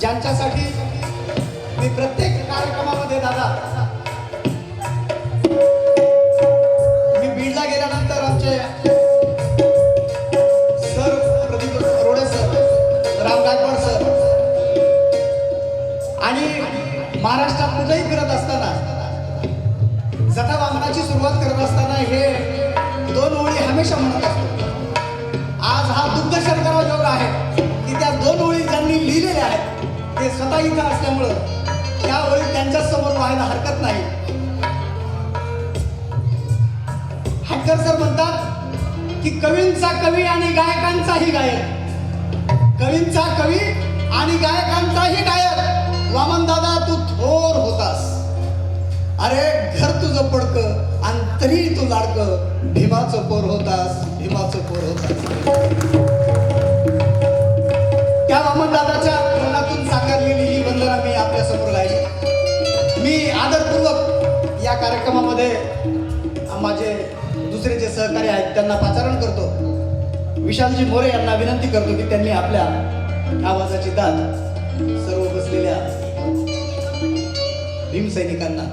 ज्यांच्यासाठी मी प्रत्येक कार्यक्रमामध्ये दादा मी बीडला गेल्यानंतर आमचे sir Pradeep Rode sir, Ram Gaikwad sir आणि महाराष्ट्रात कुठेही फिरत असताना जटावामनाची सुरुवात करत असताना हे दोन ओळी हमेशा म्हणत असतो. आज हा दुग्ध शर्करा योग आहे की त्या दोन ओळी ज्यांनी लिहिलेल्या आहेत ते स्वतः इथं असल्यामुळं त्या ओळी त्यांच्या समोर व्हायला हरकत नाही. हटकर सर म्हणतात की कवींचा कवी आणि गायकांचाही गायक, कवींचा कवी आणि गायकांचाही गायक वामन दादा तू थोर होतास. अरे घर तुझं पडकं आणि तरी तू लाडकं भीमाचं पोर होतास, भीमाचं पोर होतास. त्या वामन दादाच्या मनातून साकारलेली ही वंदना मी आपल्या समोर गायली. मी आदरपूर्वक या कार्यक्रमामध्ये माझे दुसरे जे सहकारी आहेत त्यांना पाचारण करतो. विशालजी मोरे यांना विनंती करतो की त्यांनी आपल्या आवाजाची दाद सर्व बसलेल्या भीमसैनिकांना,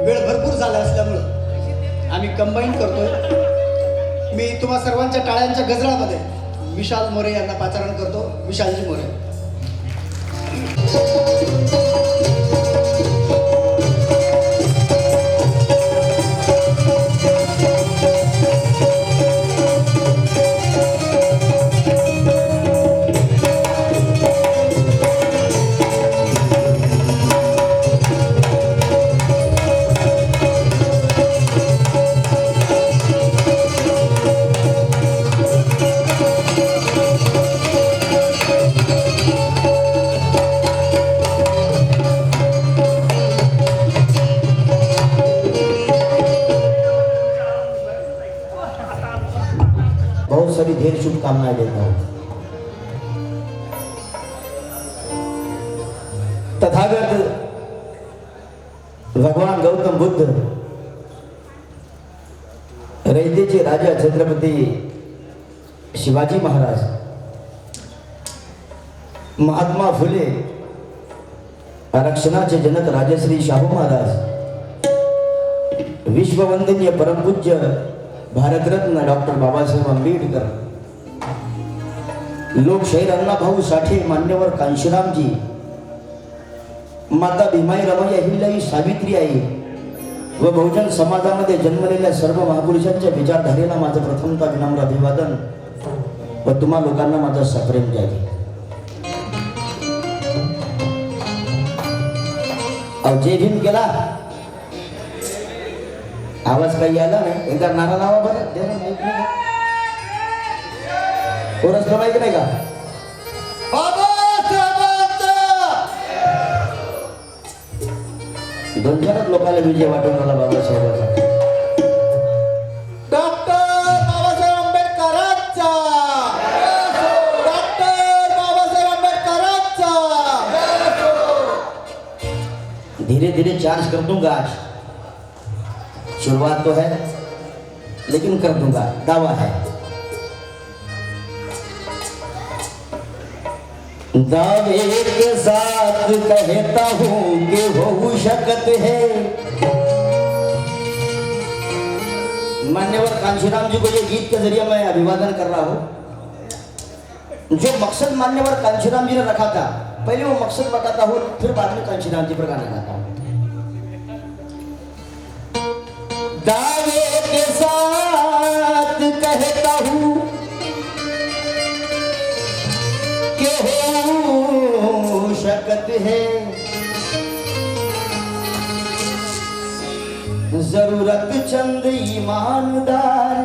वेळ भरपूर झाला असल्यामुळं आम्ही कंबाईन करतोय. मी तुम्हा सर्वांच्या टाळ्यांच्या गजरामध्ये विशाल मोरे यांना पाचारण करतो. विशालजी मोरे. सभी ढेर शुभकामनाएं देता हूं. तथागत भगवान गौतम बुद्ध, रयतेचे राजा छत्रपती शिवाजी महाराज, महात्मा फुले, आरक्षणाचे जनक राजश्री शाहू महाराज, विश्ववंदनीय परमपूज्य भारतरत्न डॉक्टर बाबासाहेब आंबेडकर, लोकशाहीर अण्णाभाऊ साठे, मान्यवर कांशीरामजी, माता भीमाई रमाई अहिल्याई सावित्री आई व बहुजन समाजामध्ये जन्मलेल्या सर्व महापुरुषांच्या विचारधारेला माझं प्रथमतः विनम्र अभिवादन व तुम्हा लोकांना माझा सप्रेम जाईल. अहो जय भीम केला, आवाज काही आला नाही. एकदा नारा लावा बरं. दे ना माहित नाही का, कोरसला माहिती नाही का? दोन चारच लोकांना विजय वाटून आला बाबासाहेबांचा. डॉक्टर बाबासाहेब आंबेडकरांचा, डॉक्टर बाबासाहेब आंबेडकरांचा. धीरे धीरे चार्ज कर दूंगा. आज शुरुआत तो है लेकिन कर दूंगा, दावा है. दावे के साथ कहता हूं कि हो शकत है. मान्यवर कांशीराम जी को ये गीत के जरिए मैं अभिवादन कर रहा हूं. जो मकसद मान्यवर कांशीराम जी ने रखा था, पहले वो मकसद बताता हूं, फिर बाद में कांशीराम जी पर गाना गाता हूं. दावे के साथ कहता हूं कि हो शकत है. जरूरत चंद ईमानदार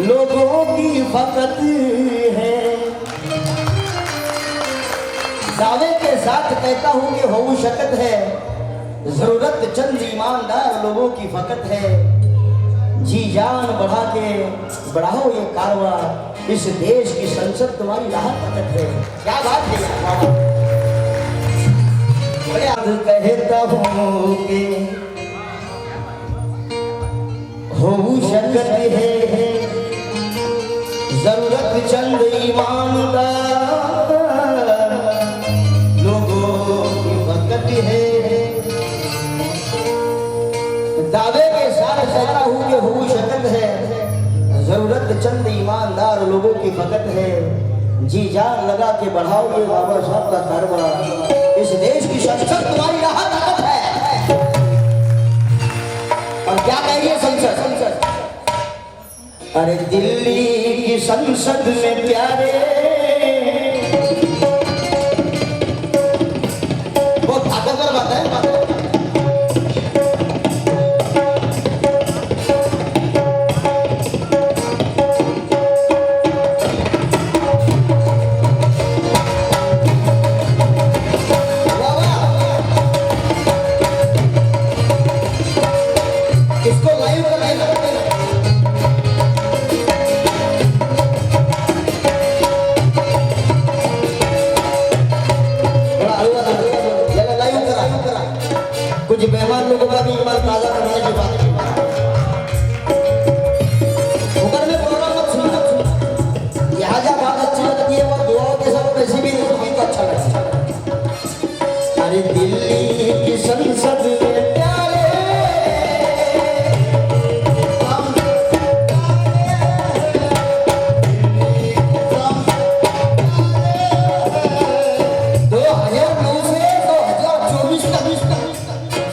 लोगों की फकत है. दावे के साथ कहता हूं कि हो शकत है. जरूरत चंद ईमानदार लोगों की फकत है. जी जान बढ़ा के बढ़ाओ ये कारवा, इस देश की संसद तुम्हारी राह पकड़ है. क्या बात है. कहता हूँ कि हो शकत है. जरूरत चंद ईमानदार चंद ईमानदार लोगों की फकत है। जी जान लगा के बढ़ाओ ये बाबा साहब का कारभार। इस देश की संसद तुम्हारी राह ताकत है। और क्या कहिए संसद? अरे दिल्ली की संसद में प्यारे वो ताकतवर बात है। कुछ मेहमान लोगों का भी ईमान ताजा करने की बात में प्रोग्राम मत सुनना। यहाँ जा बात अच्छी लगती है वो दुआओं के साथ वैसे भी तो अच्छा लगता है। अरे दिल्ली की संसद में प्यारे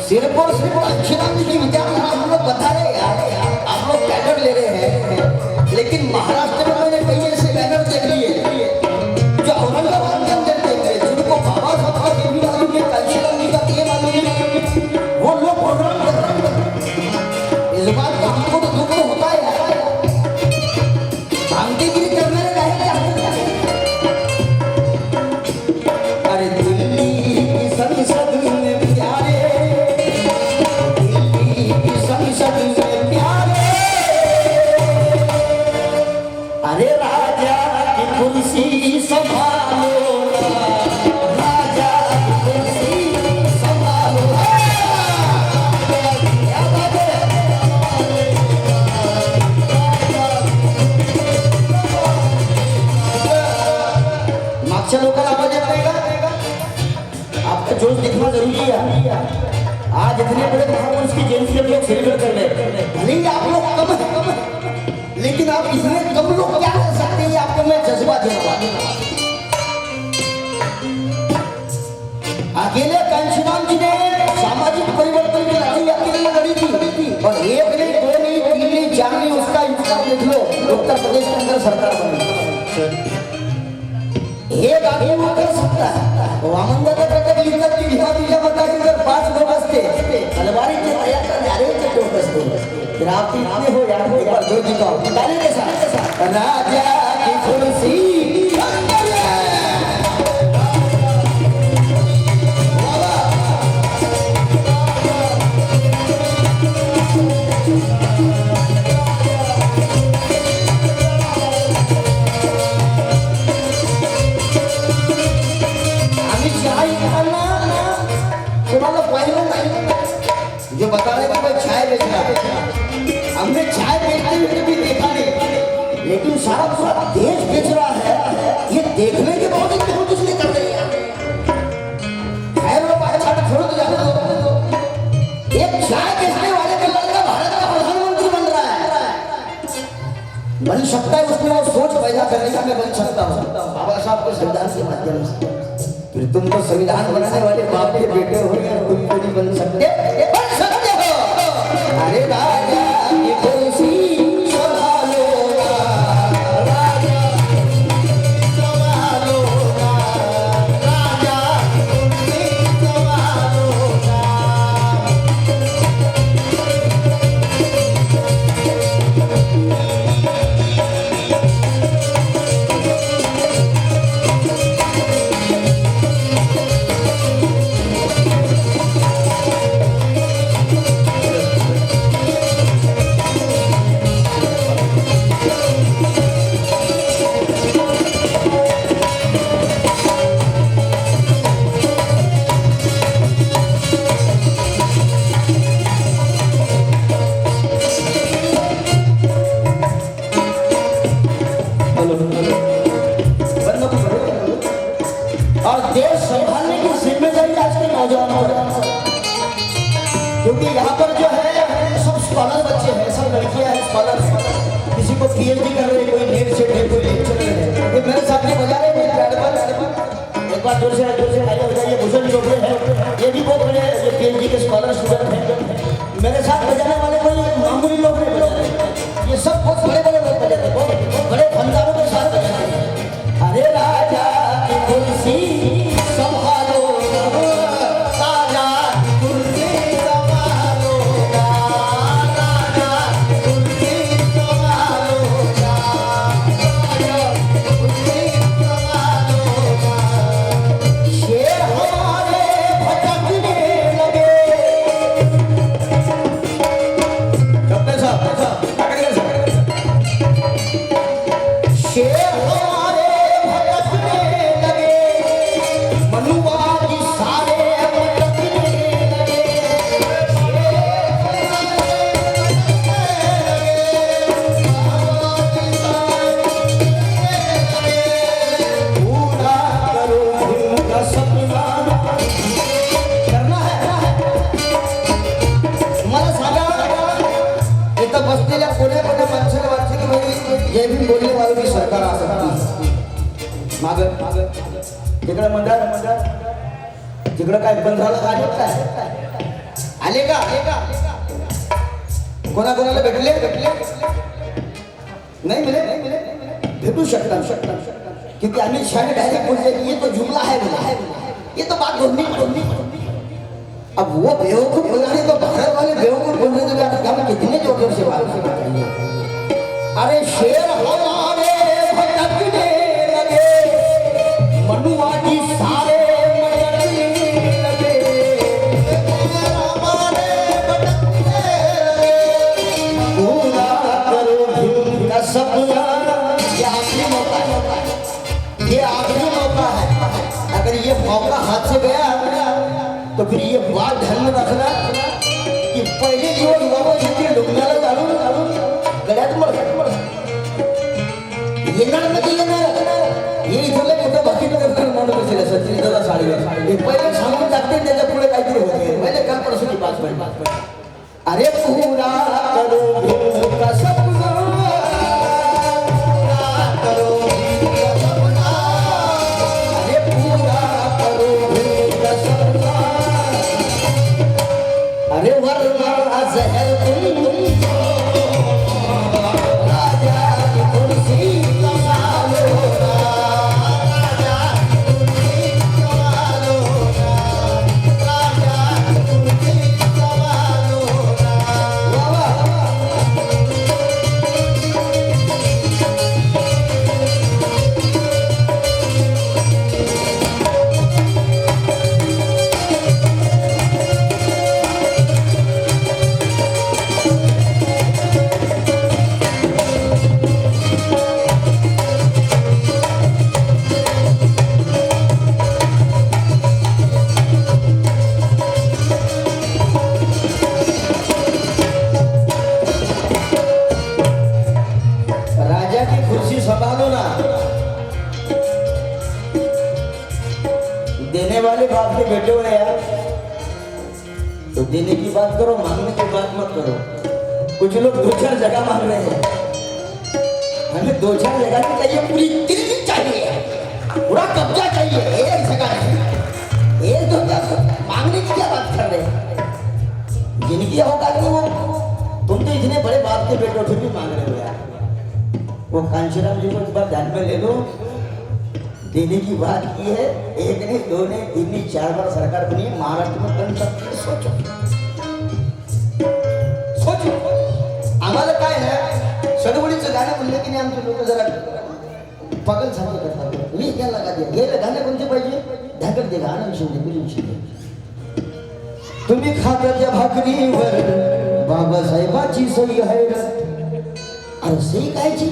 सिर्फ और सिर्फ अक्षरांश की विचार हम लोग बता रहे हैं यार, आप लोग बैनर ले रहे हैं। लेकिन महाराष्ट्र में मैंने कई ऐसे बैनर देख लिए जो औरंगाबाद के अंदर देख रहे, जिनको बाबा साहब का भी मालूम है, कांशीराम जी का ये मालूम है, वो लोग प्रोग्राम कर रहे हैं। इस बात का हमको तो दुख तो होता है यार, भांगतेगिरी करने लगा है क्या? अरे दिल्ली की संसद में प्यारे अरे राजा की कुर्सी संभालो, राजा की कुर्सी संभालो। मागच्या लोकांना आवाज येत नाही का? आपका जोश दिखना जरूरी है। आज इतने बड़े महापुरुष की जयंती हम लोग सेलिब्रेट कर रहे हैं। भले ही आप लोग कम है, लेकिन आप इतने कम लोग क्या कर सकते हैं, आपको मैं जज्बा दे रहा हूं। अकेले कांशीराम जी ने सामाजिक परिवर्तन की लड़ाई अकेले लड़ी थी, और एक नहीं, दो नहीं, तीन नहीं, चार नहीं, उसका इंतजाम देख लो। उत्तर प्रदेश के अंदर सरकार बनी, एक आदमी वो कर सकता है। वामन दादा कहते लिखत की भीमा बीजा बता के अगर 5 लोग बसते तलवारी के तैयार कर जा रहे थे तो बसते। फिर आप इतने हो यार, एक बार जोर दिखाओ ताली के साथ। राजा की कुर्सी जो बता रहे कि भाई चाय बेच रहा है, हमने चाय बेचते हुए भी देखा नहीं, लेकिन सारा पूरा देश बेच रहा है। ये देखने के बाद हम कुछ नहीं कर रहे हैं। छोड़ो तो जाने दो। एक चाय बेचने वाले का लड़का भारत का प्रधानमंत्री बन रहा है। बन सकता है, उसमें वो सोच पैदा करने का मैं बन सकता हूँ बाबा साहब के संविधान के माध्यम से। फिर तुम तो संविधान बनाने वाले बाप के बेटे हो गए, तुम तो नहीं बन सकते हो। अरे राजा की कुर्सी संभालो, राजा संभालो, राजा की कुर्सी संभालो। और देश संभालने की जिम्मेदारी आज के नौजवानों पर, क्योंकि यहाँ पर जो है सब स्कॉलर बच्चे हैं, सब लड़कियां हैं स्कॉलर। किसी को पीएचडी कर रहे, कोई नेट से है, कोई लेक्चरर है। ये मेरे साथ में बजा रहे मेरे पैड पर। एक बार जोर से तालियां बजाइए। भूषण चोपड़े हैं, ये भी बहुत बड़े ये पीएचडी के स्कॉलर स्टूडेंट हैं। मेरे साथ बजाने वाले कोई मामूली लोग नहीं बजा रहे, ये सब बहुत बड़े बड़े लोग बजाते हैं, बहुत बड़े फनकारों के साथ बजाते हैं। अरे राजा की कुर्सी संभालो, राजा की कुर्सी संभालो, राजा की कुर्सी संभालो, राजा की कुर्सी संभालो। शेर हमारे भटकने लगे। डॉक्टर साहब शेर हमारे भटकने लगे, मनुवादी सारे भटकने लगे। पूरा करो दिल का सपना, करना है तुम्हाला सांगा। इथं बसलेल्या कोण्या कोण्या माणसाला वाटतं की भाई हे भी बोलने वालों की सरकार आ सकती है। मागं तिकडं मंडळ तिकडं काय बंद झालं, आले का कोणाकोणाला भेटले नाही मिले, भेटू शकता क्योंकि अमित शाह ने डायरेक्ट बोल दिया कि ये तो जुमला है, ये तो बात बोलनी। अब वो बेवकूफ बोल रहे तो भारत वाले बेवकूफ बोल रहे तो हम कितने जोर से बात करेंगे। अरे शेर हमारे भटकने लगे, मनुवादी सारे भटकने लगे। हमारे भटकने लगे, पूरा करो दिल का सपना। ये आखिरी मौका है, ये आखिरी मौका है। अगर ये मौका हाथ से गया तो फिर ये बात ध्यान में रखना कि पहिले दिवस बाबा जिथे लुगण्याला घालून गळ्यात मळ येणार मध्ये येणार हे इथले कुठं बाकी करणार म्हणून बसले सचिन दादा साडीवर हे पहिले सांगून टाकते, त्याच्या पुढे काहीतरी होते। पहिले काल परसों की बात पड़ी। अरे पूरा करो दिल का सपना, करो दिल का सपना, अरे पूरा करो दिल का सपना। अरे वरना जहर तुम राजा की कुर्सी संभालो, राजा की कुर्सी संभालो, राजा की कुर्सी संभालो। राजा की कुर्सी संभालो ना, देने वाले बाप के बेटे हो यार, तो देने की बात करो, मांगने की बात मत करो। कुछ लोग 2-4 जगह मांग रहे हैं, हमें 2-4 जगह नहीं चाहिए, पूरी दिल्ली चाहिए, पूरा कब्जा चाहिए। एक जगह नहीं, एक दो मांगने की क्या बात कर रहे हैं? जिनकी औकात नहीं वो, तुम तो इतने बड़े बाप के बेटे हो फिर भी मांग रहे हो यार। वो कांशीराम जी को इस बार ध्यान में ले लो, देने की बात की है, एक नहीं, दो नहीं, तीन नहीं, 4 बार सरकार बनी है, महाराष्ट्र में बन सकती है। सोचो आम्हाला काय है, सडवडीचं गाणं म्हणलं की नाही आमचे लोक जरा पागल सारखे करतात। मी क्या लगा दिया, हे गाणं कोणते पाहिजे, ढाकल दे गाणं शिंदे। तुम्ही खात्याच्या भाकरीवर बाबासाहेबाची सही आहे, अरे सही कायची?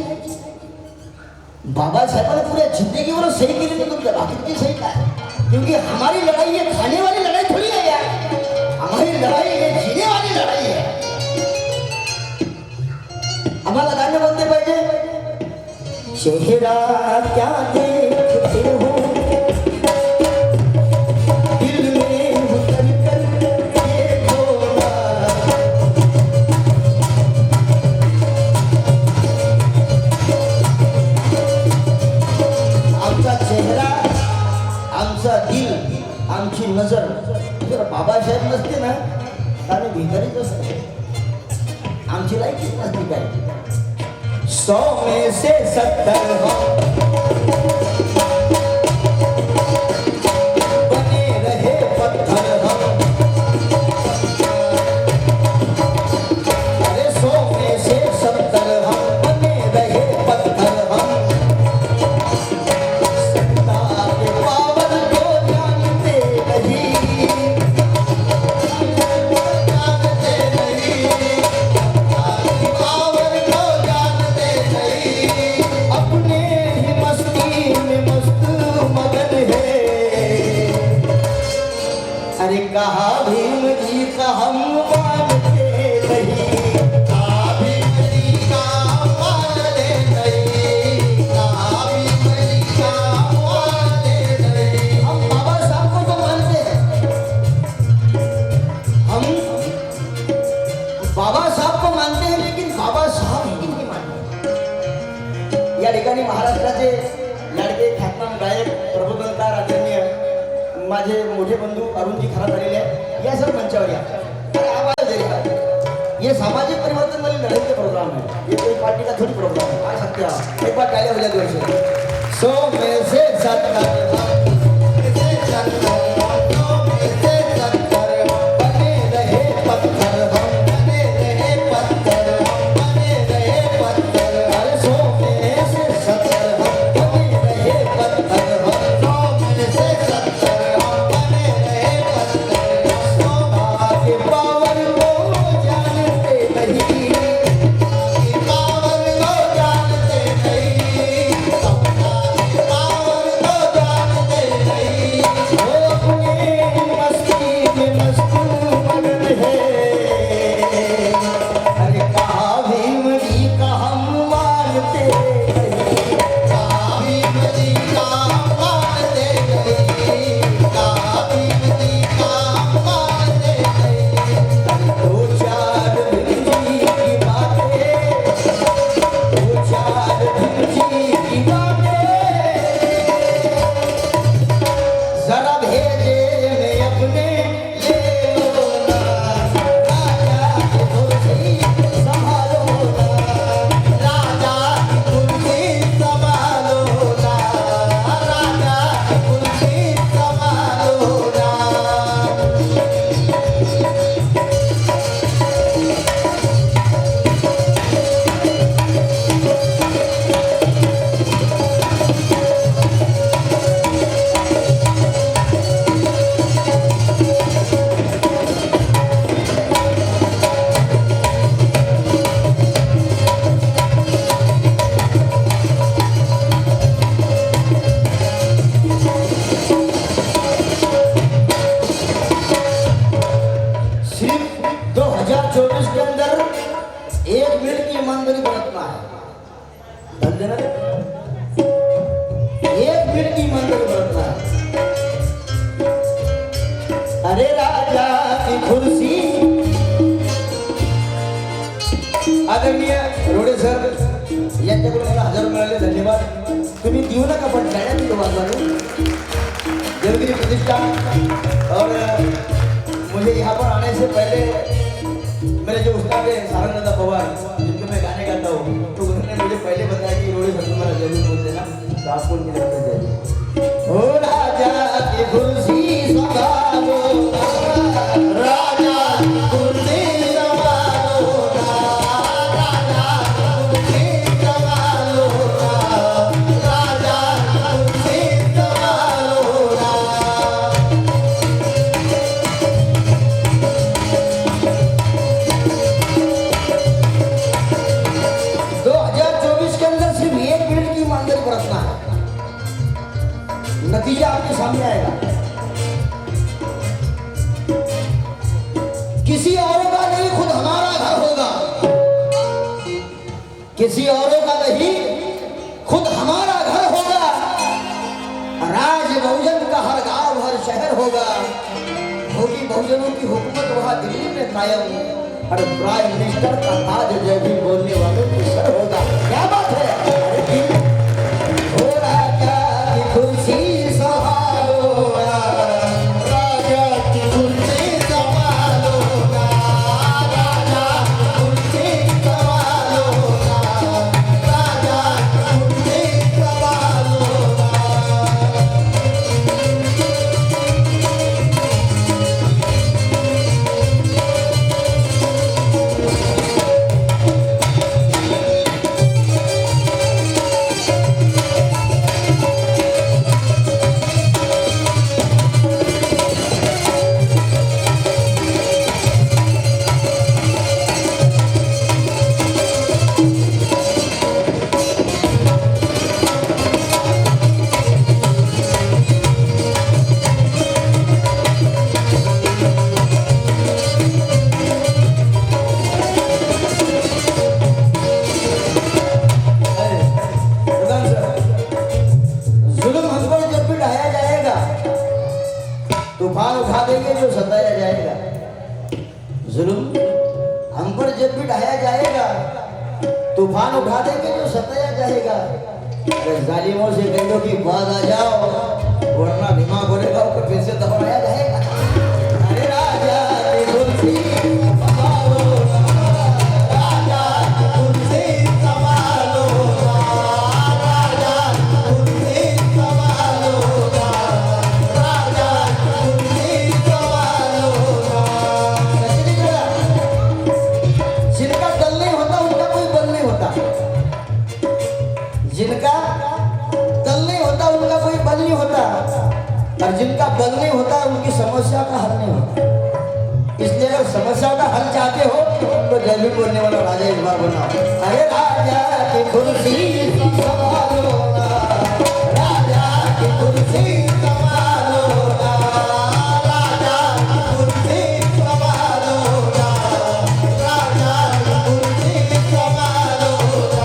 बाबा साहब पूरे जिंदगी में सही के लिए तुम बाकी की सही का, क्योंकि हमारी लड़ाई ये खाने वाली लड़ाई थोड़ी है यार, हमारी लड़ाई ये जीने वाली लड़ाई है। हमारा गाने बोलते पाहिजे, चेहरा क्या देखते हो दिल में उतर कर देखो ना, आमचा दिल, आमची नजर जर बाबासाहेब नसते ना तर आम्ही भिकारीच असतो. आमची लायकीच नसती काय. 100 में से 70 बने रहे पत्थर हम. अरे 100 में से 70 हम बने रहे पत्थर हम. सत्ता के पावर को जानते नहीं, जानते नहीं, पावर को जानते नहीं. अपने ही मस्ती में मस्त मगन है. अरे कहा भीम जी का हम मानते नहीं, कहा भीम जी का हम मानते नहीं, कहा भीम जी का हम मानते नहीं. हम बाबा साहब को तो मानते हैं, हम बाबा साहब को मानते हैं, लेकिन बाबा साहब ही नहीं मानते. या ठिकाणी महाराष्ट्राचे लाडके ख्यातनाम गायक प्रबोधनकार आदरणीय माझे मोठे बंधू अरुणजी खराब झालेले आहे. या सर मंचावर या. अरे आवाज दे यार. ये सामाजिक परिवर्तन वाली लड़ाई के प्रोग्राम है, ये कोई पार्टी का थोड़ी प्रोग्राम है. आ सकते हैं एक बार तालियां हो जाए जोर से. 100 में से 70 बने रहे पत्थर हम, बने रहे पत्थर हम, बने रहे पत्थर. अरे 100 में से 70 हम बने रहे पत्थर हम, 100 में से 70 हम बने रहे पत्थर. सत्ता के पावर को जानते नहीं, पावर को जानते नहीं, सत्ता के पावर को जानते नहीं. वो अपने मस्ती में मस्त मगन है. अरे कहा भीम जी का हम मानते नहीं, कहा भीम जी का हम मानते नहीं, कहा भीम जी का हम मानते नहीं. दो चार भीम जी की बातें, दो चार भीम जी की बातें जरा भेजे में अपने ले लो ना. राजा की कुर्सी संभालो ना, राजा की कुर्सी संभालो ना, राजा की कुर्सी संभालो ना. सिर्फ 2024 के अंदर 1 मिनट की ईमानदारी बरतना है. धंधे ना 1 मिनट की ईमानदारी बरतना है. अरे राजा की कुर्सी. आदरणीय रोडे सर यांच्याकडून मला 1000 मिळाले, धन्यवाद. तुम्ही देऊ नका पण गाड्या दिलो वाजवाने. देवगिरी प्रतिष्ठान और मुझे यहाँ पर आने से पहले मेरे जो उस्ताद है सारंगदादा पवार, जिनके मैं गाने गाता हूँ, तो उन्होंने मुझे पहले बताया कि रोडे सर तुम्हारा जरूर बोल देना, तो आपको उनकी तरफ से जाइए. ओ राजा की कुर्सी संभालो ना, राजा की कुर्सी संभालो ना, राजा की कुर्सी संभालो ना, राजा की कुर्सी संभालो ना. 2024 के अंदर सिर्फ 1 मिनट की ईमानदारी बरतना है. नतीजा आपके सामने आएगा. किसी और का नहीं, खुद हमारा घर होगा. किसी और का नहीं, खुद हमारा घर होगा. राज बहुजन का हर गांव हर शहर होगा. होगी बहुजनों की हुकूमत वहां दिल्ली में कायम. और प्राइम मिनिस्टर का ताज जय भी बोलने वालों की सर होगा. क्या बात है. हो राजा की कुर्सी संभालो तूफान उठा देंगे जो सताया जाएगा, जुल्म हम पर जब भी ढाया जाएगा, तूफान उठा देंगे जो सताया जाएगा। अगर जालिमों से कह दो कि बाद आ जाओ, वरना दिमाग बोलेगा ऊपर फिर से दबाया जाएगा। अरे राजा की कुर्सी संभालो, राजा की कुर्सी संभालो, राजा की कुर्सी संभालो, राजा की कुर्सी संभालो। जिनका दल नहीं होता उनका कोई बल नहीं होता, जिनका दल नहीं होता उनका कोई बल नहीं होता, और जिनका बल नहीं होता उनकी समस्या का हल नहीं होता। इसलिए अगर समस्या का हल चाहते हो तो जल्दी बोलने वाला राजा इस बार बनाओ। अरे राजा की कुर्सी संभालो ना, राजा की कुर्सी संभालो ना, राजा की कुर्सी संभालो ना, राजा की कुर्सी संभालो ना।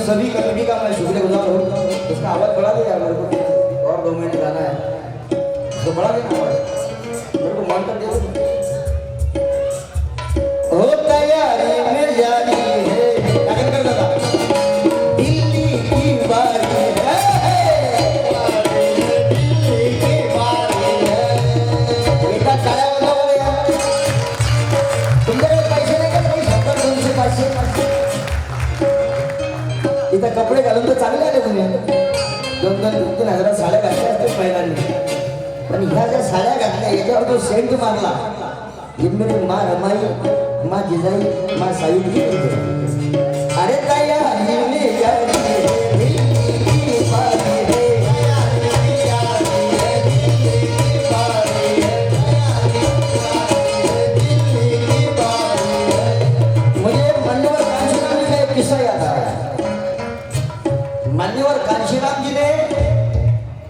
सभी कमेटी का मैं शुक्रगुजार हूँ। इसका आवाज बढ़ा दे यार, मेरे को और 2 मिनट गाना है तो बढ़ा देना आवाज, मेरे को मान कर दे। ओ तैयारी में जारी है, क्या कर दादा, दिल्ली की बारी है, दिल्ली की बारी है। बेटा चाया बंद हो गया, तुमचे पैसे नाही का, काही 200-500 इथं कपडे घालून तर चांगले आले तुम्ही, 2,000-3,000 हजारात साड्या घातल्या असतील महिलांनी, पण ह्या ज्या साड्या घातल्या याच्यावर जो सेंट मारला, मेरी माँ रमाई, माँ जिजाई, माँ सावित्री, अरे ताया मुझे मान्यवर कांशीराम जी का एक किस्सा याद आ रहा है। मान्यवर कांशीराम जी ने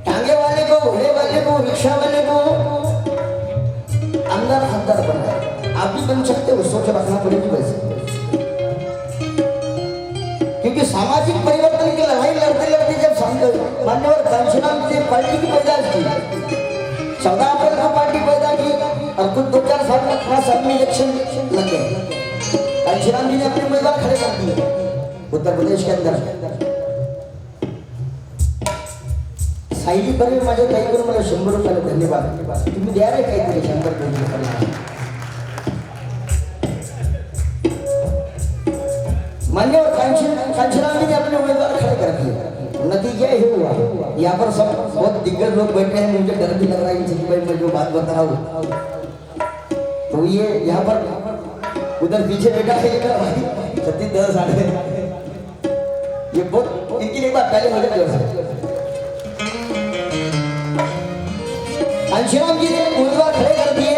टांगे वाले को, घोड़े वाले को, रिक्शा वाले को आमदार खासदार बनाया। आप भी बन सकते हो, सोच रखना पड़ेगी वैसे, क्योंकि सामाजिक परिवर्तन की लड़ाई लड़ते लड़ते जब मान्यवर कांशीराम जी ने पार्टी की पैदाइश की, 14 अप्रैल को पार्टी पैदा की, और कुछ 2-4 18 साल में इलेक्शन लग गए। कांशीराम जी ने अपने उम्मीदवार खड़े कर दिए उत्तर प्रदेश के अंदर। सायली बरे माझ्या ताईकडून मला 100 रुपयाला धन्यवाद, तुम्ही द्या रे काहीतरी 100 रुपये। मान्यवर कांशीराम जी ने अपने उम्मीदवार खड़े कर दिए। नतीजा ये हुआ, यहाँ पर सब बहुत दिग्गज लोग बैठे हैं, मुझे डर भी लग रहा है कि भाई मैं जो बात बता रहा हूँ, तो ये यहाँ पर उधर पीछे बैठा है ये भाई 36 साढ़े, ये बहुत इनकी एक बात पहले मुझे जोर से। कांशीराम जी ने उम्मीदवार खड़े कर दिए,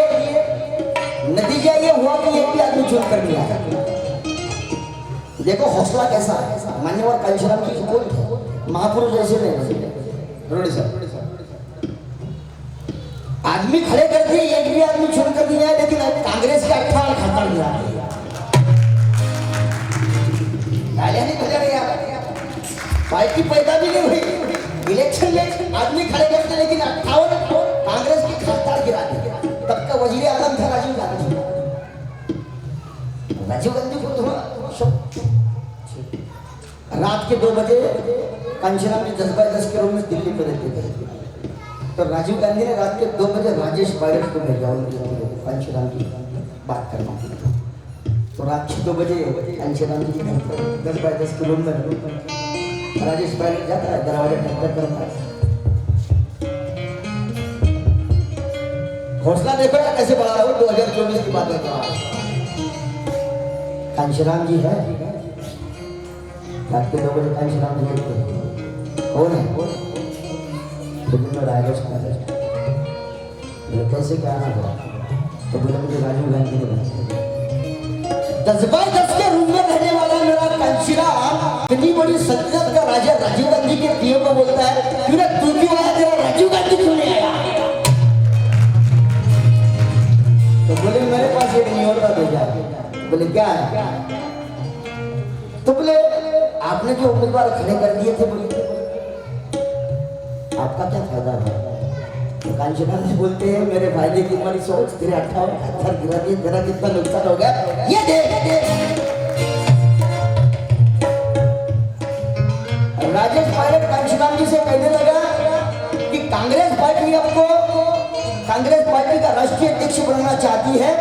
नतीजा ये हुआ कि एक भी आदमी चुन कर दिया। देखो हौसला कैसा है। मान्यवर कांशीराम जी कोई महापुरुष जैसे नहीं, रोड़ी साहब आदमी खड़े कर दिए, एक भी आदमी चुन कर दिया, लेकिन कांग्रेस के 18 खाता गिरा नहीं बजा गया, पार्टी पैदा भी नहीं हुई। इलेक्शन में आदमी खड़े करते, लेकिन 58 कांग्रेस की खाता गिरा दी। तब का वजीर आजम था राजीव गांधी। राजीव गांधी को रात के 2 बजे कांशीराम जी 10x10 के रूम में दिल्ली में रहते थे, तो राजीव गांधी ने रात के 2 बजे राजेश पायलट को भेजा कांशीराम जी बात करना। तो रात के 2 बजे कांशीराम जी 10x10 के रूम में राजेश पायलट जाता है, दरवाजा ठक करता है। हौसला देखो या कैसे बढ़ा रहा हूँ, 2024 की बात कर रहा हूँ। कांशीराम जी है, रात के 2 बजे कांशीराम जी देखते कौन है, तो राजेश पायलट। कैसे क्या आना हुआ, तो बोले मुझे राजीव गांधी ने 10x10 के रूम में रहने वाला मेरा कांशीराम इतनी बड़ी सल्तनत का राजा राजीव गांधी के पीओ को बोलता है, तू क्यों आया, तेरा राजीव गांधी क्यों नहीं आया? तो बोले मेरे पास एक न्योता भेजा। बोले क्या है? तो बोले आपने जो उम्मीदवार खड़े कर दिए थे, बोले आपका क्या फायदा हुआ? तो कांशीराम जी बोलते हैं मेरे फायदे की तुम्हारी सोच, तेरे 58 गिरा दिए, तेरा कितना नुकसान हो गया ये देख। राजेश पायलट कांशीराम जी से कहने लगा कि कांग्रेस पार्टी आपको कांग्रेस पार्टी का राष्ट्रीय अध्यक्ष बनाना चाहती है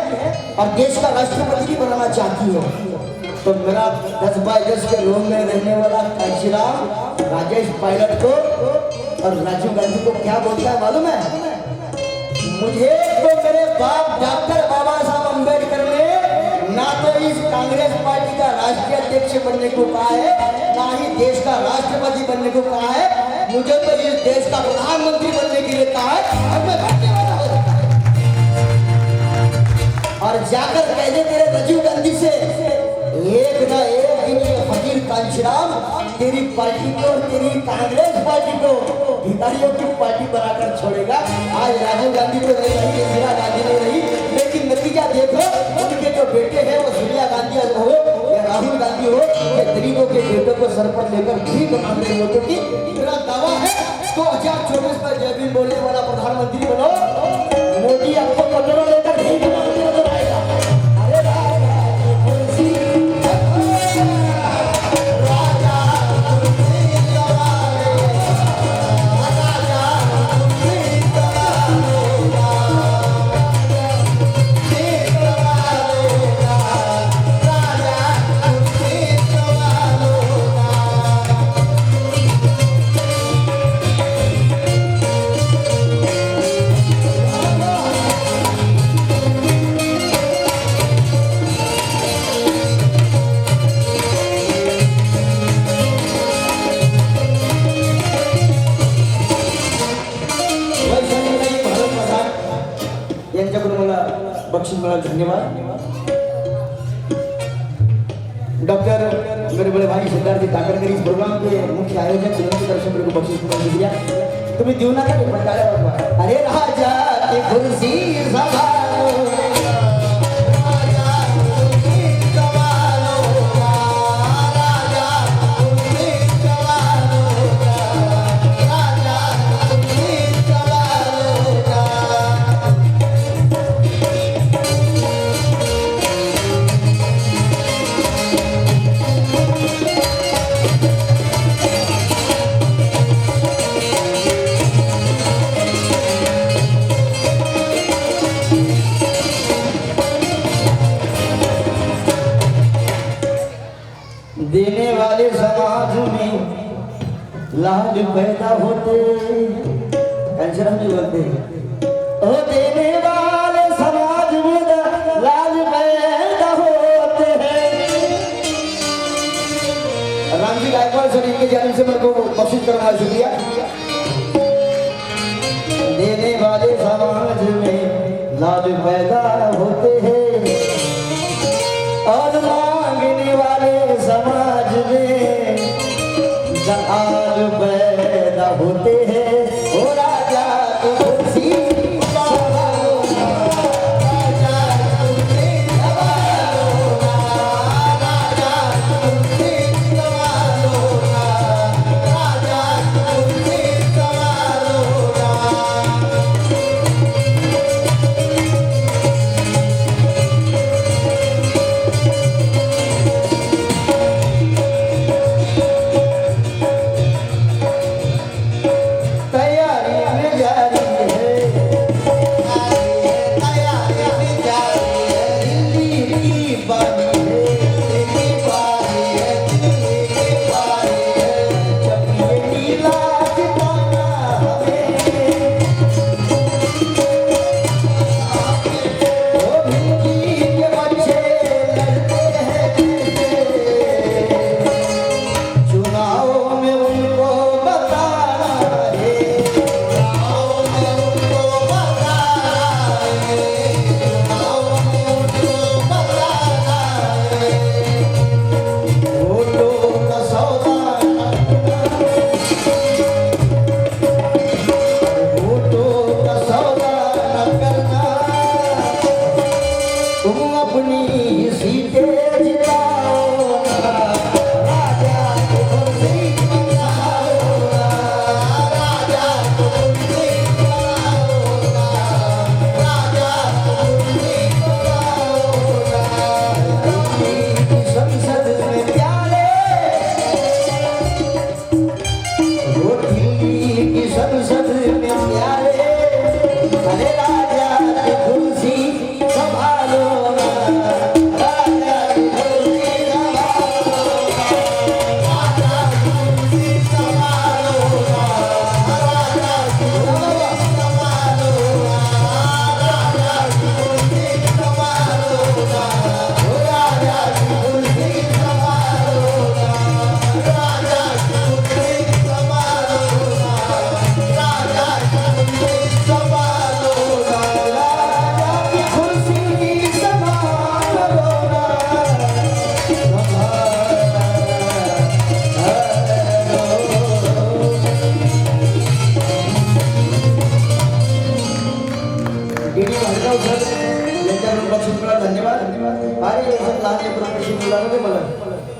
और देश का राष्ट्रपति भी बनाना चाहती है। तो मेरा 10x10 के रूम में रहने वाला कांशीराम राजेश पायलट को और राजीव गांधी को क्या बोलता है मालूम है? मुझे तो मेरे बाप डॉक्टर बाबा साहब अम्बेडकर ने ना तो इस कांग्रेस पार्टी का राष्ट्रीय अध्यक्ष बनने को कहा है, ना ही देश का राष्ट्रपति बनने को कहा है। मुझे तो इस देश का प्रधानमंत्री बनने के लिए कहा है और मैं बनने वाला हूं। और जाकर कह दे तेरे राजीव गांधी से, एक ना एक दिन ये फकीर कांशीराम तेरी पार्टी को, तेरी कांग्रेस पार्टी को भिखारियों की पार्टी बनाकर छोड़ेगा। आज राजीव गांधी तो नहीं रही, इंदिरा गांधी नहीं रही, लेकिन नतीजा देखो, उनके जो बेटे हैं वो सोनिया गांधी हो या राहुल गांधी हो, या गरीबों के बेटों को सर पर लेकर भीख मांगने लोगों की। मेरा दावा है 2024 में जय भीम बोलने वाला प्रधानमंत्री बनो, मोदी आपको कटोरा लेकर भीख मांगने नजर आएगा। अरे बख्शिश मला धन्यवाद। डॉक्टर मेरे बड़े भाई सरदार जी काकड़कर इस प्रोग्राम के मुख्य आयोजक सुरेंद्र दर्शन मेरे को बख्शिश मला दिया। तुम्हें देऊ नका ते बताया। अरे राजा की कुर्सी संभालो, समाज में लाल पैदा होते कंचरा भी बोलते ओ देने वाले समाज में लाल पैदा होते हैं। राम जी गायकवाड़ सर इनके जाने से मेरे को बख्शिश करना शुक्रिया। देने वाले समाज में लाल पैदा होते हैं और मांगने वाले समाज में जहाल पैदा होते हैं। ओ राजा की कुर्सी संभालो ना, राजा की कुर्सी संभालो ना, राजा की कुर्सी संभालो ना, राजा की कुर्सी संभालो ना।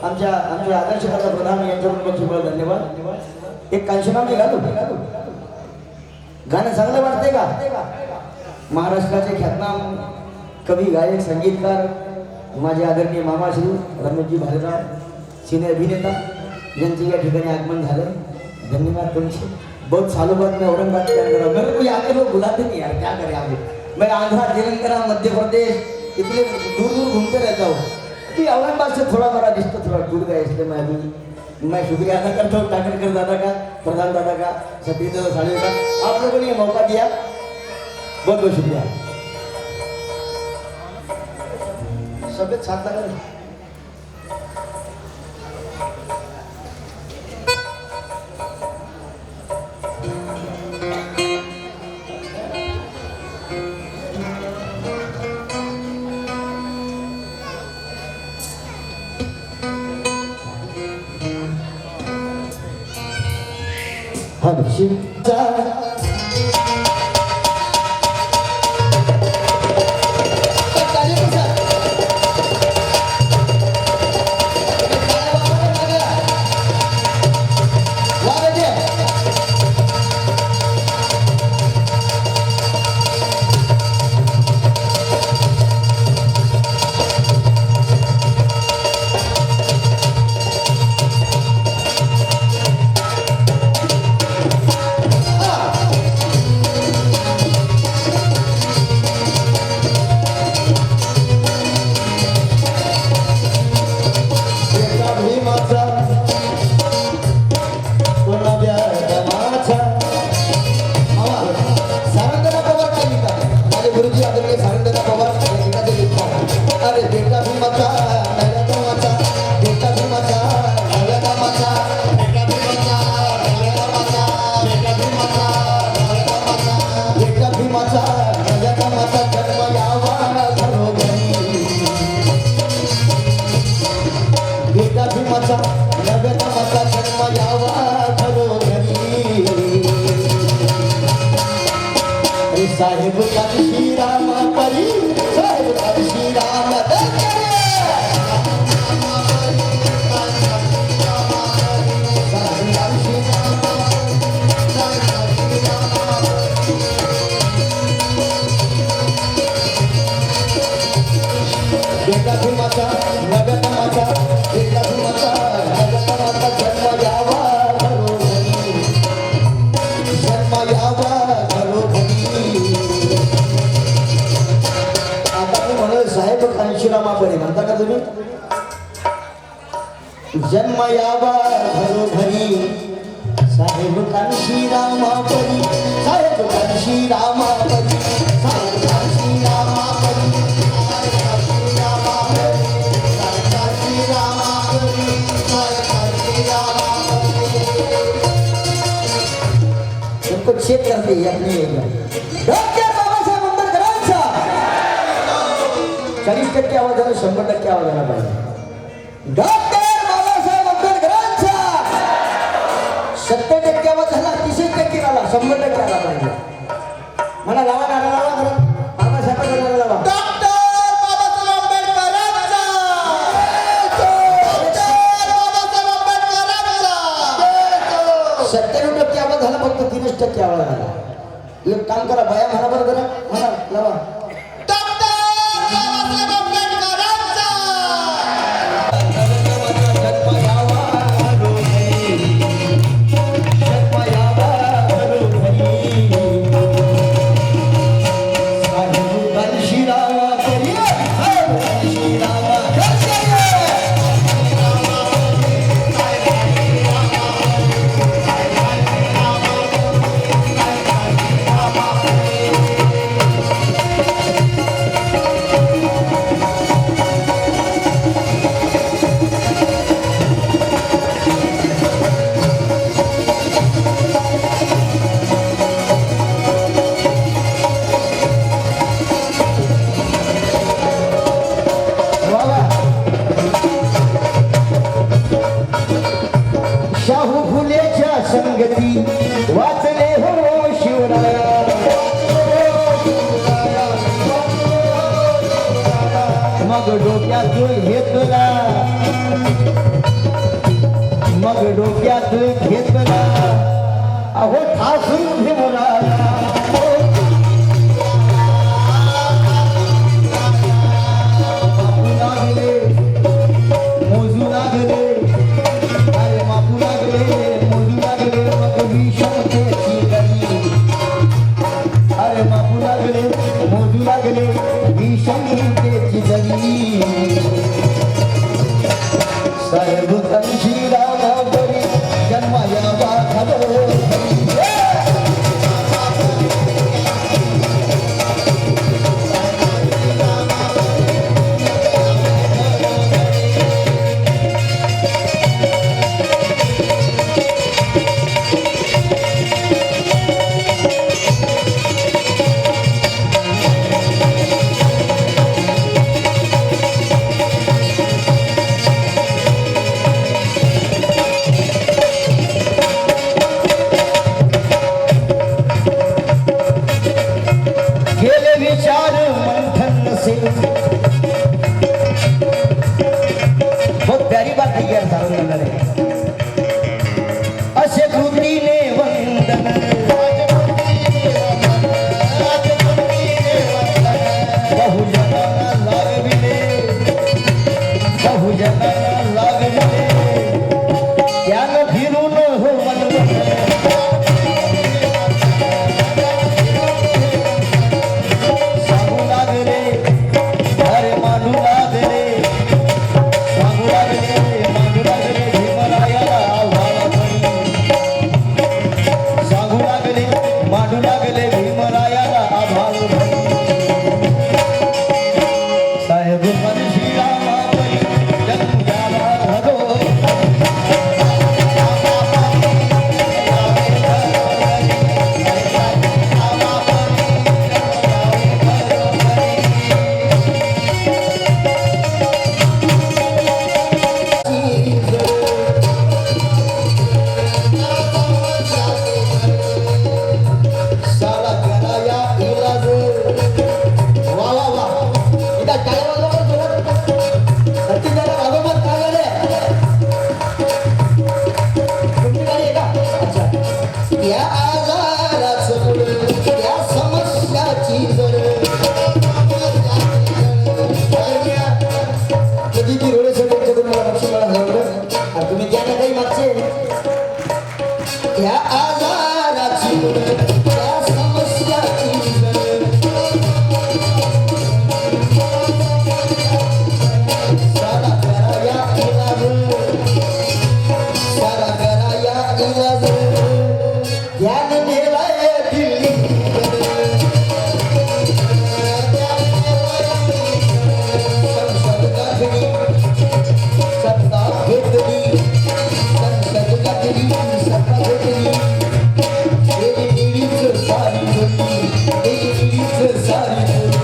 आमच्या आदर्श प्रधान यांच्याकडून धन्यवाद। एक कांशना मी घालू गाणं चांगलं वाटतंय का? महाराष्ट्राचे ख्यातनाम कवी गायक संगीतकार माझे आदरणीय मामाश्री रमेशजी भालेराव सिने अभिनेता यांचे या ठिकाणी आगमन झालं। धन्यवाद तुमचे। बहुत सालों बाद मैं औरंगाबाद के अंदर हूँ। मेरे को यहाँ के लोग बुलाते नहीं यार, क्या करें आगे। मैं आंध्रा, तेलंगाना, मध्य प्रदेश इतने दूर दूर घूमते रहता हूँ कि औरंगाबाद से थोड़ा मेरा रिश्ता थोड़ा टूट गया। इसलिए मैं शुक्रिया अदा करता हूँ टाकरकर दादा का, प्रधान दादा का, सतीश दादा साड़े का। आप लोगों ने ये मौका दिया, बहुत बहुत शुक्रिया। सब एक साथ लगा अरे बेटा भीमाचा नव्या नामाचा बेटा भीमाचा नव्या नामाचा बेटा भीमाचा नव्या नामाचा बेटा भीमाचा नव्या नामाचा बेटा भीमाचा नव्या नामाचा जन्म यावा घरोघरी बेटा भीमाचा नव्या नामाचा जन्म यावा घरोघरी साहेब काशी राम परी साहेब काशी राम बेटा भीमाचा नव्या नामाचा बेटा भीमाचा नव्या नामाचा जन्म यावा घरोघरी जन्म यावा घरोघरी आता मी म्हणलं साहेब कांशीरामा परी म्हणता का तुम्ही जन्म यावा घरोघरी साहेब कांशीरामा परी साहेब कांशीरामा परी साहेब कांशीरामा परी उनको चेक करते ही अपनी डॉक्टर बाबासाहेब आंबेडकरांचा 40% आवाज झाला 100% आवाज झाला पाहिजे डॉक्टर बाबासाहेब आंबेडकरांचा 70% आवाज झाला 30% आला 100% आला पाहिजे मला लावा नारा लावा खरं बाबासाहेबांना नारा लावा डॉक्टर बाबासाहेब आंबेडकरांचा डॉक्टर बाबासाहेब आंबेडकरांचा 97% आवाज झाला फक्त 30% आवाज झाला एक काम करा बाया म्हणा बरं जरा म्हणा लावा शाहू फुलेच्या संगती वाचले हो शिवराया मग डोक्यात घेतला मग डोक्यात घेतला अहो ठासून भीमराया बापू लागले मोजू लागले अरे बापू लागले मोजू लागले मग विषमतेची गरी अरे बापू लागले मोजू लागले विषमतेची गरी साहेब कांशीराम परी जन्म यावा घरोघरी गेले विचार मंथन से बहुत प्यारी बात है यार साहब ने असे कृतीने वंदन बहुजनांना लागविले बहुजनांना लागविले त्यानं फिरून हो मनवण लागले अरे सारा कराया इलाज, सारा कराया इलाज, ध्यान नेलाय दिल्ली संसद गाठली, सत्ता घेतली, संसद गाठली, सत्ता घेतली, तेरी नीडीच सारी बोलली, तेरी नीडीच सारी बोलली.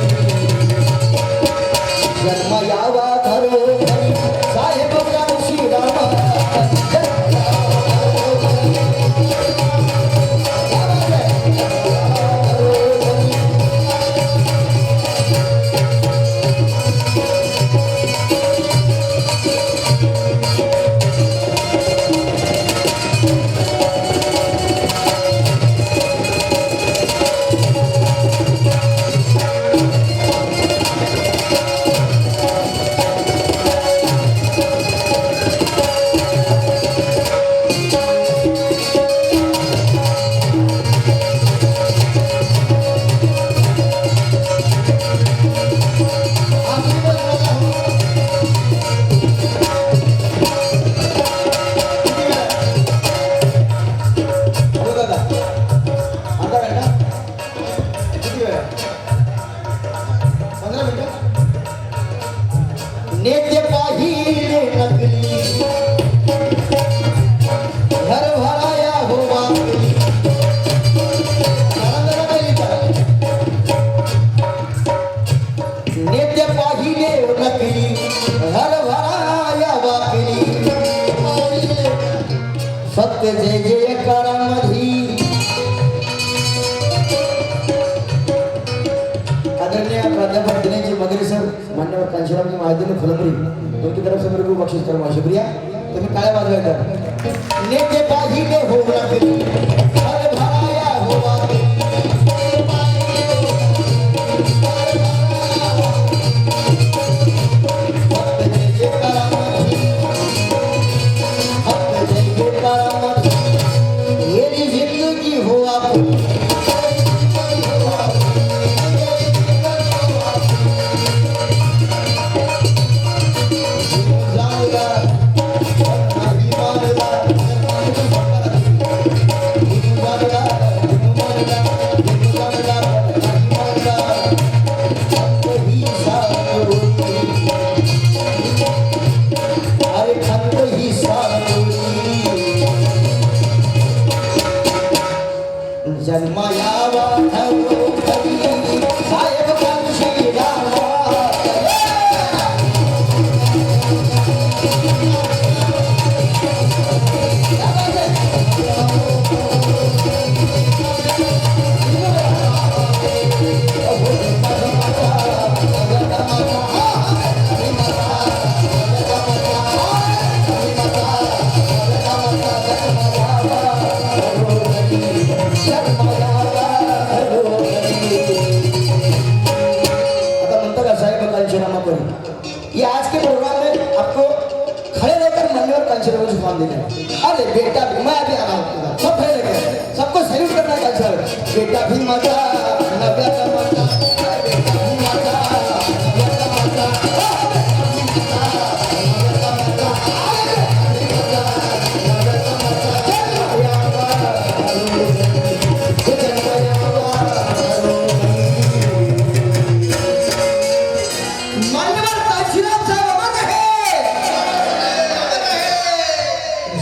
जन्म यावा घरोघरी साहेब काळशी रामा, जन्म यावा घरोघरी. क्या बात है? घरोघरी. हो दादा, अर्धा घंटा? किती वेळ? 15 मिनिटं? नेते पाहिले नकली, घर भराया हो वाकली. नेते पाहिले नकली, घर भराया वाकली. फक्त जय जयकारामध्ये आदरणीय प्राध्यापक दिनेशजी मगरे सर, मान्यवर कांशीरामजी महाजन फुलंब्री, उनकी तरफ से मेरे को बख्शिश करो, शुक्रिया. तुम्ही काळ्या वाजवायचा. नेते पाहिले हो वाकली, घर भराया हो वाकली. फक्त जय जयकारामध्ये, फक्त जय जयकारामध्ये येरी जिंदगी हो आपली. जन्मायावा घरोघरी साहेब काळशी रामा. ये आज के प्रोग्राम में आपको खड़े रहकर मान्यवर कांशीराम जी फॉर्म देना है. अरे बेटा भी, मैं अभी आ रहा हूँ, सब खड़े रहकर सबको सैल्यूट करना है. कांशीराम बेटा भी माता, नव्या का माता, बेटा भी माता, नव्या का माता.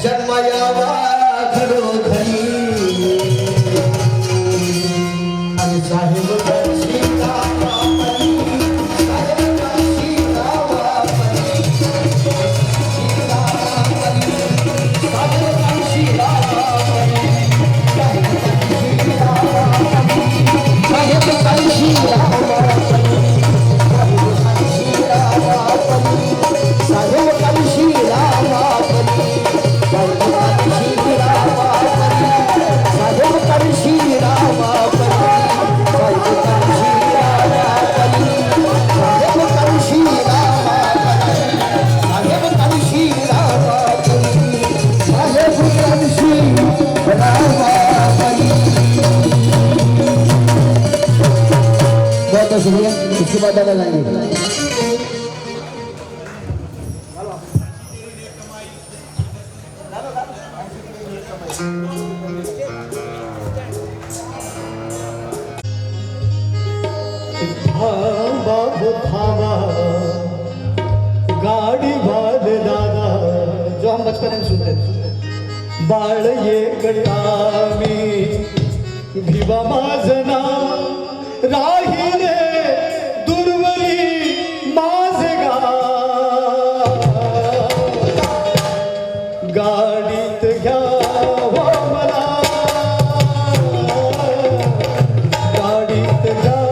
जन्मायावा घरोघरी आणि साहेब काळशी रामा परी, साहेब काळशी रामा परी, साहेब काळशी रामा परी, साहेब काळशी रामा परी, साहेब काळशी रामा परी. बहुत शुक्रिया. इसके बाद दादा जाएंगे. बाबू थामा गाडी वाले दादा, जो हम बचपन में सुनते थे। बाळ एकटामी भिवा माझना राहिले दुर्वली माझगा, गाडीत घ्यावा मला, गाडीत घ्या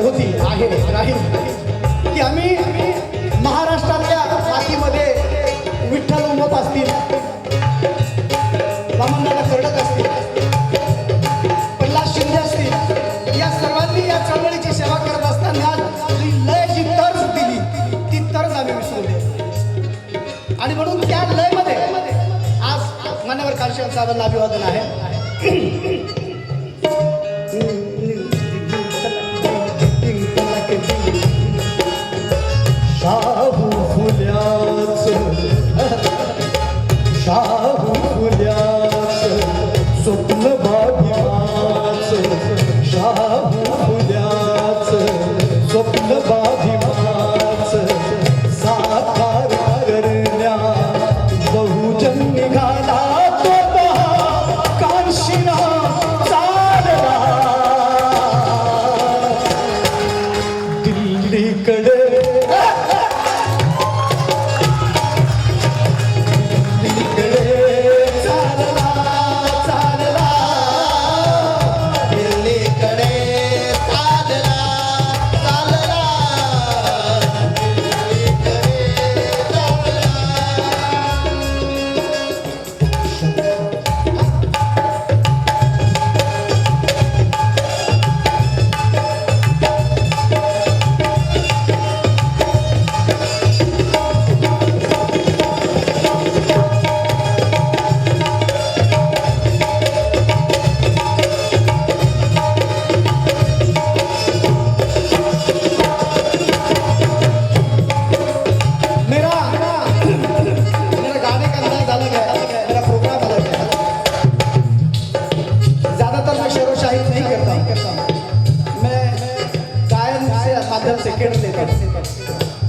होती आहे राहील की आम्ही महाराष्ट्रातल्या मातीमध्ये विठ्ठल उमप असतील, वामनदादा कर्डक असतील, प्रल्हाद शिंदे असतील, या सर्वांनी या चळवळीची सेवा करत असताना जी लय जी तर्ज दिली ती तर्ज आम्ही विसरले आणि म्हणून त्या लयमध्ये आज मान्यवर कालशेर साहेबांना अभिवादन आहे. शाहू फुल्याच शाहू फुल्याच स्वप्न बाभिमाच, शाहू फुल्याच स्वप्न बाभिमाच साकार करण्या बहुजन निघाला तो कानशिना चालला दिल्लीकडे,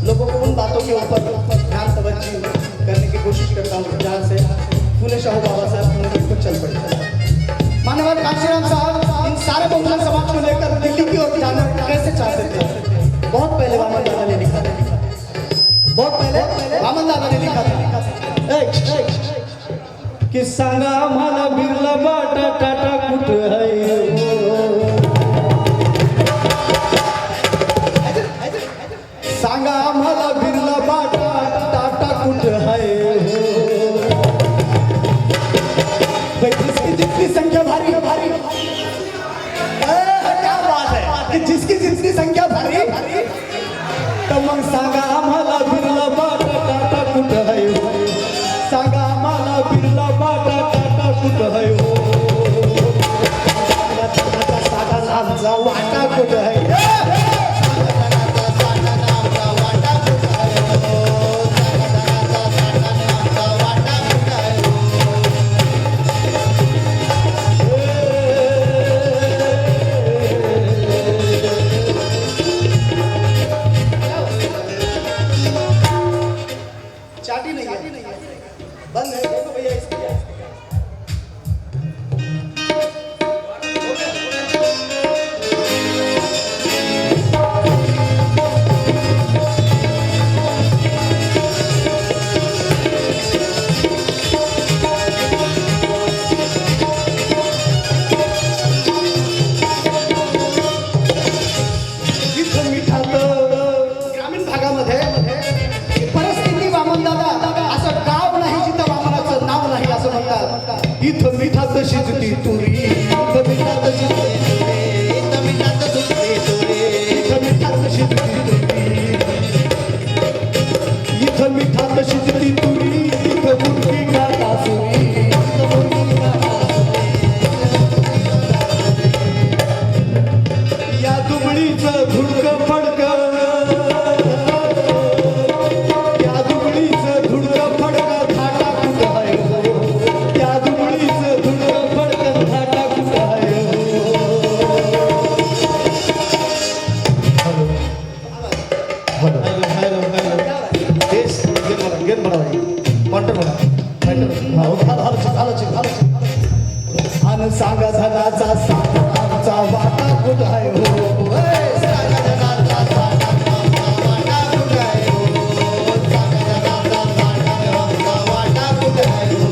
लोगों को उन बातों के ऊपर ध्यान तवज्जो करने की कोशिश करता हूँ जहाँ से फूले शाहू बाबा साहब उनको चल पड़े। माननीय कांशीराम साहब इन सारे बहुजन समाज को लेकर दिल्ली की ओर जाना कैसे चाहते थे? बहुत पहले वामन दादा ने लिखा था, बहुत पहले वामन दादा ने लिखा था कि सांगा आम्हाला बिर्ला बाटा टाटा कुठं आहे, सांगा आम्हाला बिर्ला बाटा टाटा कुठं आहे, जिसकी जितनी संख्या भारी भारी, क्या बात है कि जिसकी जितनी संख्या भारी तर मग सांगा आम्हाला बिर्ला बाटा टाटा कुठं आहे, सांगा आम्हाला बिर्ला बाटा टाटा कुठं आहे, साधा वाटा कुठं आहे, बंद है देखो भैया इसकी आहे हो सांगा जगातला साठांचा वाटा कुठे आहे हो सांगा जगातला साठांचा वाटा कुठे आहे हो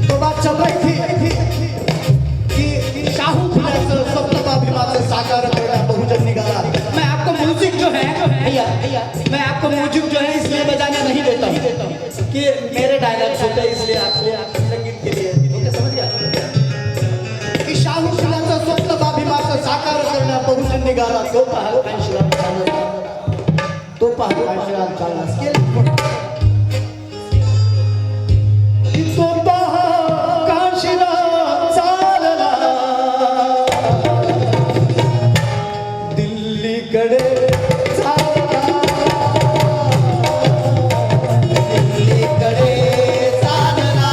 तो बादशाह बैठी कि शाहू फुलाचं स्वप्नभाभिमाचं साकार करना बहुजन निघाला मैं आपको म्यूजिक जो है भैया मैं आपको म्यूजिक जो है इसलिए बजाने नहीं देता हूँ कि मेरे डायलॉग्स होते हैं इसलिए आपको संगीत के लिए ओके समझ गया कि शाहू फुलाचं स्वप्नभाभिमाचं साकार करना बहुजन निघाला तो पहा कांशीराम चालला तो पहा कांशीराम चालला स्केल तो पहा कांशीराम चालला दिल्लीकडे चालला दिल्लीकडे चालला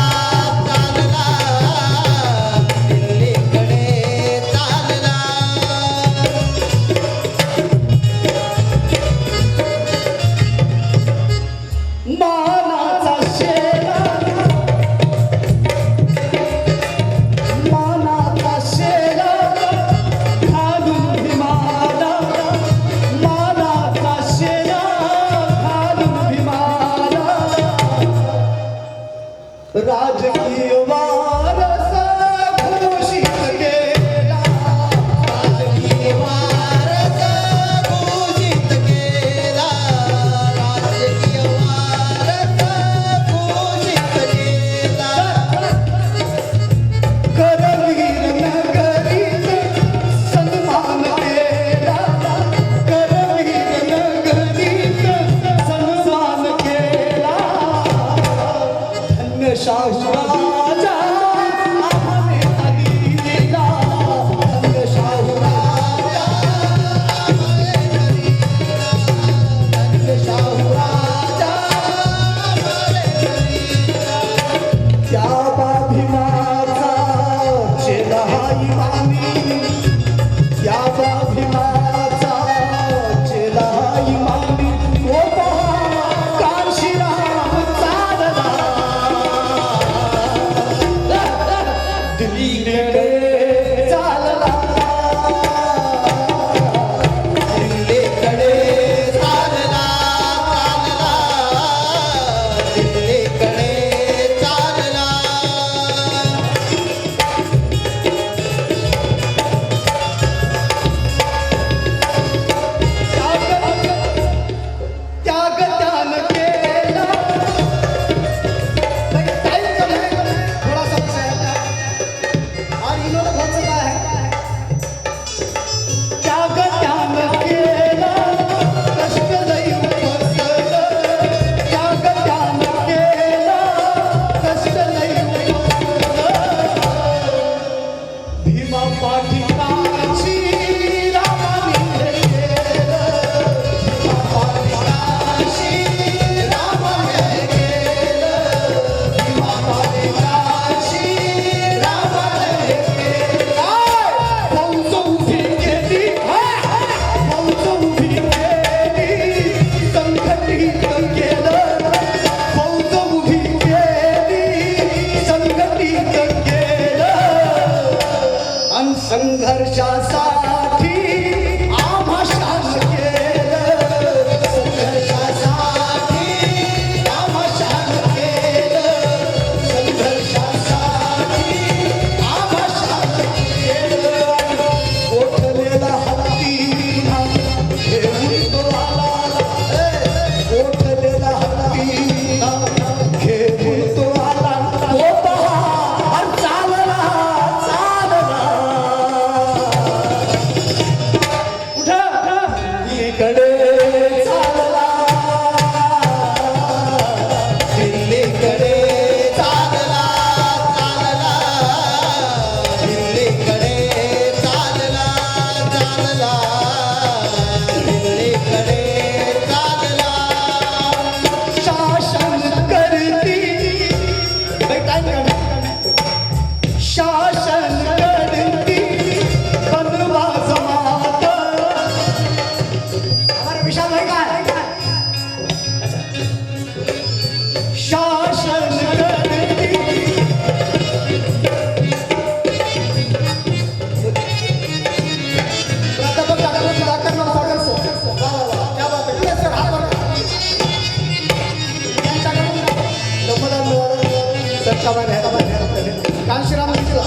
कांशीराम दिसला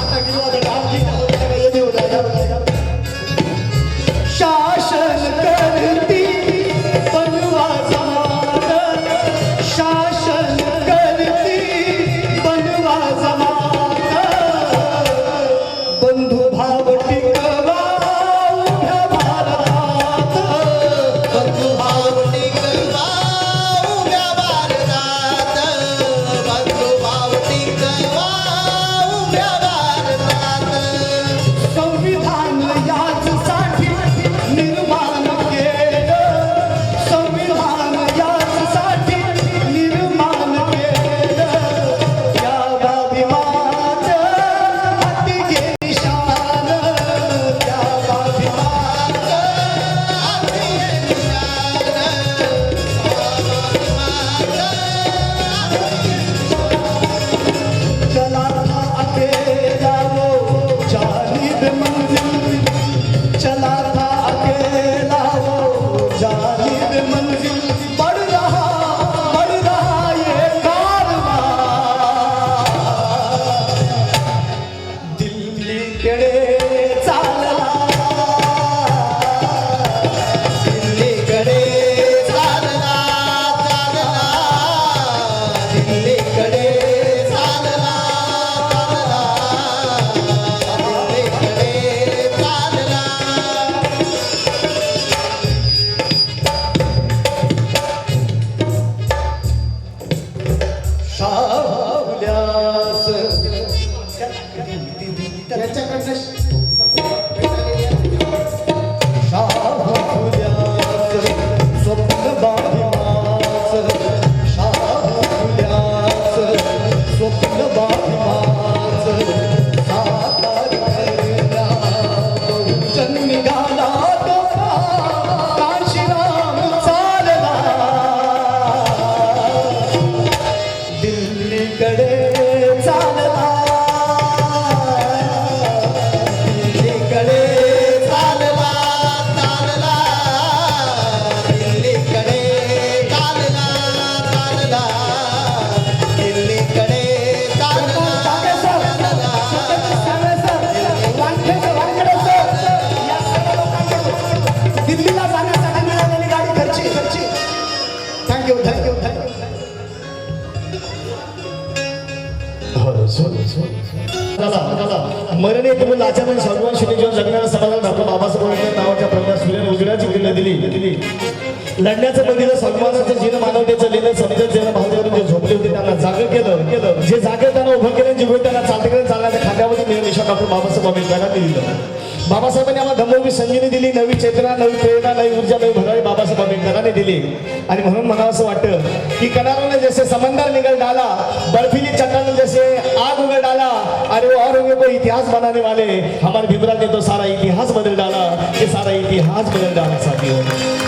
आता गिरवा ये होता शासन करती बनवा जमान शासन करती बनवा जमान बंधू भाव टिकवा उभ्या भारतात बंधू भाव टिकवा उभ्या भारतात बंधू भाव टिकवा उभ्या भारतात संविधान याचसाठी निर्माण केलं संविधान याचसाठी निर्माण केलं त्या बाबीमाचं हाती घे शान त्या बाबीमाचं हाती घे चला था अकेला वो जानिब मंजिल चला था अकेला वो जानिब मंजिल बढ़ रहा ये कारवां दिल्ली कडे चालला दिल्लीकडे चालला चालला दिल्लीकडे चालला चालला दिल्लीकडे चालला शाहुल्यास त्याच्याकडनं शाहुल्यास स्वप्न बाधिमास शाहुल्यास स्वप्न बाधिमास साकार करला बहुजन निघाला तो काशीराम चालला दिल्लीकडे चालला दिल्लीकडे चालला चालला दिल्लीकडे चालला चालला दिल्लीकडे दिल्लीला जाण्यासाठी मिळालेली गाडी खर्ची थँक्यू थँक्यू थँक्यू मरणे तुम्ही लाचार सर्वान श्री जेव्हा जगणाऱ्या समाजाला डॉक्टर बाबासाहेब आंबेडकर नावाच्या प्रज्ञा सूर्याने उजव्याची किल्ल दिली लढण्याचं बंदिलं सन्मानाचं जिनं मानवतेचं लिहिलं समजत ज्यांना भावनेवरून जे झोपले होते त्यांना जागं केलं जे जागे त्यांना उभं केलं जे त्यांना चालते चालण्याच्या खात्यामध्ये नियमित डॉक्टर बाबासाहेब आंबेडकरांनी दिलं बाबासाहेबांनी आम्हाला धम्मवी संजीवनी दिली नवी चेतना नवी प्रेरणा नवी ऊर्जा नवी भरारी बाबासाहेब आंबेडकरांनी दिली आणि म्हणून म्हणावं असं वाटतं की किनारों ने जैसे समंदर निगल डाला बर्फीली चट्टान में जैसे आग उगल डाला अरे वो और होंगे को इतिहास बनाने वाले हमारे भीमराव ने तो सारा इतिहास बदल डाला ये सारा इतिहास बदल डाला साथियों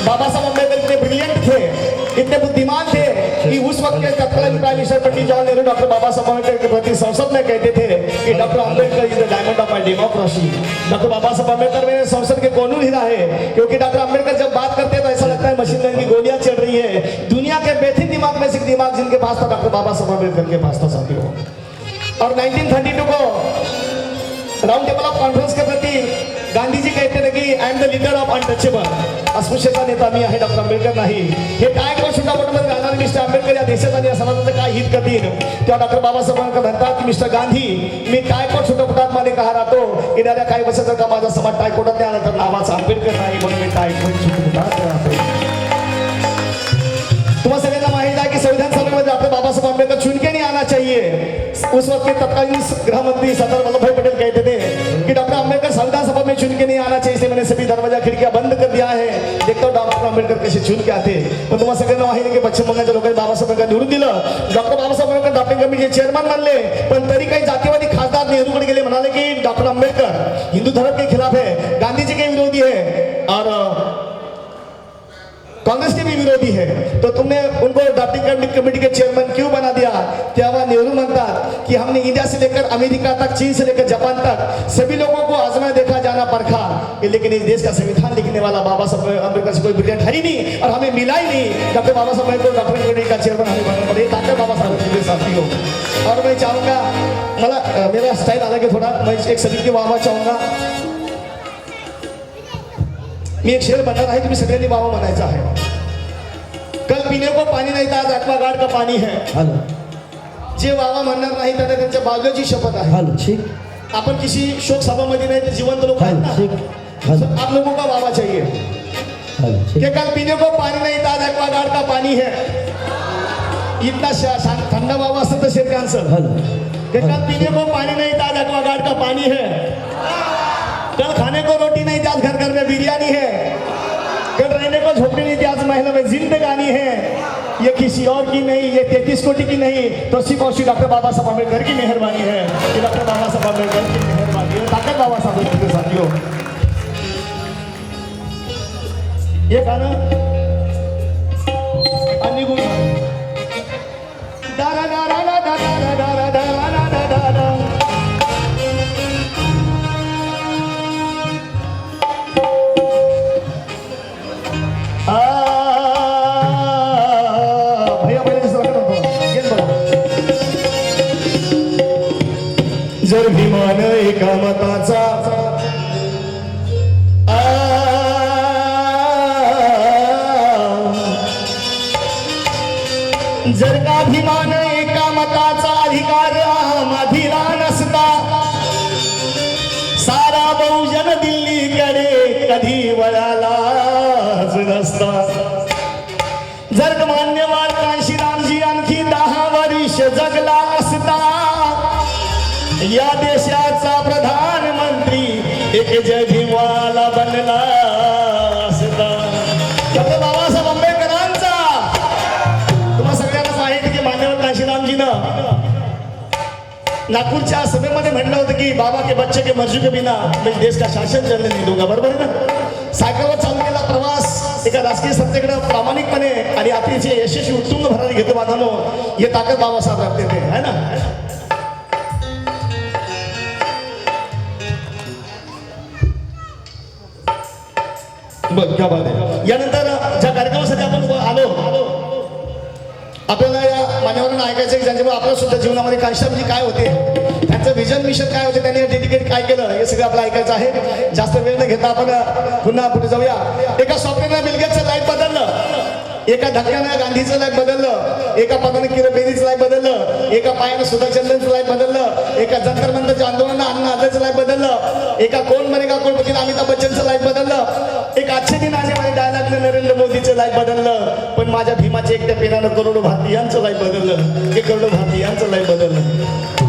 बाबा साहब अम्बेडकर इतने ब्रिलियंट थे इतने बुद्धिमान थे कि उस वक्त के तत्कालीन prime minister Pandit Jawaharlal Nehru doctor बाबा साहब अम्बेडकर के प्रति संसद में कहते थे कि doctor Ambedkar is the diamond of my democracy doctor बाबा साहब अम्बेडकर मेरे संसद के कोनून हीरा है क्योंकि डॉक्टर अम्बेडकर जब बात करते हैं तो ऐसा लगता है मशीन गन की गोलियां चल रही है दुनिया के बेहतरीन दिमाग में से एक दिमाग जिनके पास था डॉक्टर बाबा साहब अम्बेडकर के पास था साथियों और 1932 को राउंड टेबल ऑफ कॉन्फ्रेंस के प्रति गांधी जी कहते थे की I am the leader of untouchable अस्पृश्यता नेता मी आहे डॉक्टर आंबेडकर नाही हे काय करून सुद्धा बोटमध्ये घालणारे मिस्टर आंबेडकर या देशात आणि या समाजाचं काय हित करतील तेव्हा डॉक्टर बाबासाहेब आंबेडकर म्हणतात की मिस्टर गांधी मी टायकोट सुद्धा मध्ये कहा राहतो येणाऱ्या काही वर्षात जर का माझा समाज टायकोटात नाही आला तर नावाचा आंबेडकर नाही म्हणून मी टायकोट सुद्धा राहतो तुम्हां सगळ्यांना माहित आहे की संविधान सभेमध्ये डॉक्टर बाबासाहेब आंबेडकर चुन के नहीं आना चाहिए उस वक्त के तत्कालीन गृह मंत्री सरदार वल्लभ भाई पटेल कहते थे कि डॉक्टर आंबेडकर संविधान सभा में चुन के नहीं आना चाहिए इसलिए मैंने सभी दरवाजा खिड़कियां बंद कर दिया है देखता हूं डॉक्टर आंबेडकर कैसे चुन के आते पण तुम्हाला सगळ्यांना माहिती आहे की पश्चिम बंगालच्या लोकांनी बाबासाहेब आंबेडकर निवडून दिलं डॉक्टर बाबासाहेब आंबेडकर ड्राफ्टिंग कमिटीचे चेअरमॅन बनले पण तरी काही जातीवादी खासदार नेहरूकडे गेले म्हणाले की डॉक्टर आंबेडकर हिंदू धर्म के खिलाफ है गांधी जी के विरोधी है और कांग्रेस के भी विरोधी है, तो तुमने उनको ड्राफ्टिंग कमेटी के चेयरमैन क्यों बना दिया? तेव्हा नेहरू म्हणतात की हमने इंडिया से लेकर अमेरिका तक, चीन से लेकर जापान तक सभी लोगों को आजमा देखा जाना परखा, लेकिन इस देश का संविधान लिखने वाला बाबा साहब अम्बेडकर से कोई ब्रिलियंट है ही नहीं, और हमें मिला ही नहीं। डॉक्टर बाबा साहब को ड्राफ्टिंग कमेटी का चेयरमैन हमें बनना पड़े, ताकत बाबा साहब के साथियों। और मैं चाहूंगा, मला मेरा स्टाइल अलग है थोड़ा, मैं एक सभी के वाह चाहूंगा। मी एक शेर बनणार आहे, तुम्ही सगळ्यांनी वाह म्हणायचा आहे। कल पीने को पाणी नाही तर आज ॲक्वागार्ड का पाणी है। हेलो जे वावा म्हणणार नाही त्यांना त्यांच्या बाजूची शपथ आहे। हेलो ठीक आपण किसी शोक सभा मध्ये नहीं, जीवंत लोग हैं ना, ठीक हेलो आप लोगों का वावा चाहिए हेलो कि ठीक कल पीने को पानी नहीं था, आज एक्वागार्ड का पानी है। इतना ठंडा वावा असतं तर शेर आंसर हेलो कि कल पीने को पानी नहीं था, आज एक्वागार्ड का पानी है। कल खाने को रोटी नहीं थी, आज घर घर में बिरयानी है। कल रहने को झोपड़ी नहीं थी, आज महलों में जिंदगानी है। ये किसी और की नहीं, ये 33 कोटि की नहीं, तो सिर्फ और सिर्फ डॉक्टर बाबा साहब अम्बेडकर की मेहरबानी है। ये डॉक्टर बाबा साहब अम्बेडकर की मेहरबानी है, ताकत बाबा साहब के साथियों। ये गाना अन्य गुण दारा दारा दारा दारा दारा दारा दारा दारा। भैया भैया जिस जर विमान एका मताचा जर का अभिमान एका मताचा अधिकार आम्हाधिला नसता, सारा बहुजन दिल्लीकडे कधी वळालाच नसता। जर मान्यवाद काशीरामजी आणखी 10 वर्ष जगला असता, या देशाचा प्रधानमंत्री एक जय भीमवाला बनला असता। डॉक्टर बाबासाहेब आंबेडकरांचा तुम्हा सगळ्यांना माहिती की मान्यवर काशीरामजीनं नागपूरच्या सभेमध्ये म्हणलं होतं की बाबा के बच्चे के मर्जी के बिना मैं देश का शासन चलने नहीं दूंगा, बरोबर आहे ना? सायकलवर चालू केला प्रवास एका राजकीय सत्तेकडे प्रामाणिकपणे आणि अतिशय यशस्वी उत्तुंग भरारी घेतो बांधवनो, हे ताकद बाबासाहेब रखते थे, है ना? बघ क्या बात आहे। यानंतर ज्या कार्यक्रमासाठी आपण आलो, आपल्याला या मान्यवरांना ऐकायचं की ज्यांच्यामुळे आपल्या सुद्धा जीवनामध्ये काशीरामजी काय होते, त्यांचं विजन मिशन काय होते, त्यांनी डेडिकेट काय केलं, हे सगळं आपल्याला ऐकायचं आहे। जास्त वेळ न घेता आपण पुन्हा पुढे जाऊया। एका सॉफ्टवेअरनं बिल गेट्सचं लाईफ बदललं, एका धक्क्यानं गांधीचं लाईफ बदललं, एका पदानं किरण बेदीचं लाईफ बदललं, एका पायानं सुधा चंद्रनचं लाईफ बदललं, एका जंतर मंतरच्या आंदोलनानं अण्णा हजारेचं लाईफ बदललं, एका कोण बनेगा करोडपतीनं अमिताभ बच्चनचं लाईफ बदललं, एक अच्छे दिन आने वाले डायलॉगनं नरेंद्र मोदीचं लाईफ बदललं, पण माझ्या भीमाच्या एकट्या पेनानं करोडो भारतीयांचं लाईफ बदललं, हे करोडो भारतीयांचं लाईफ बदललं।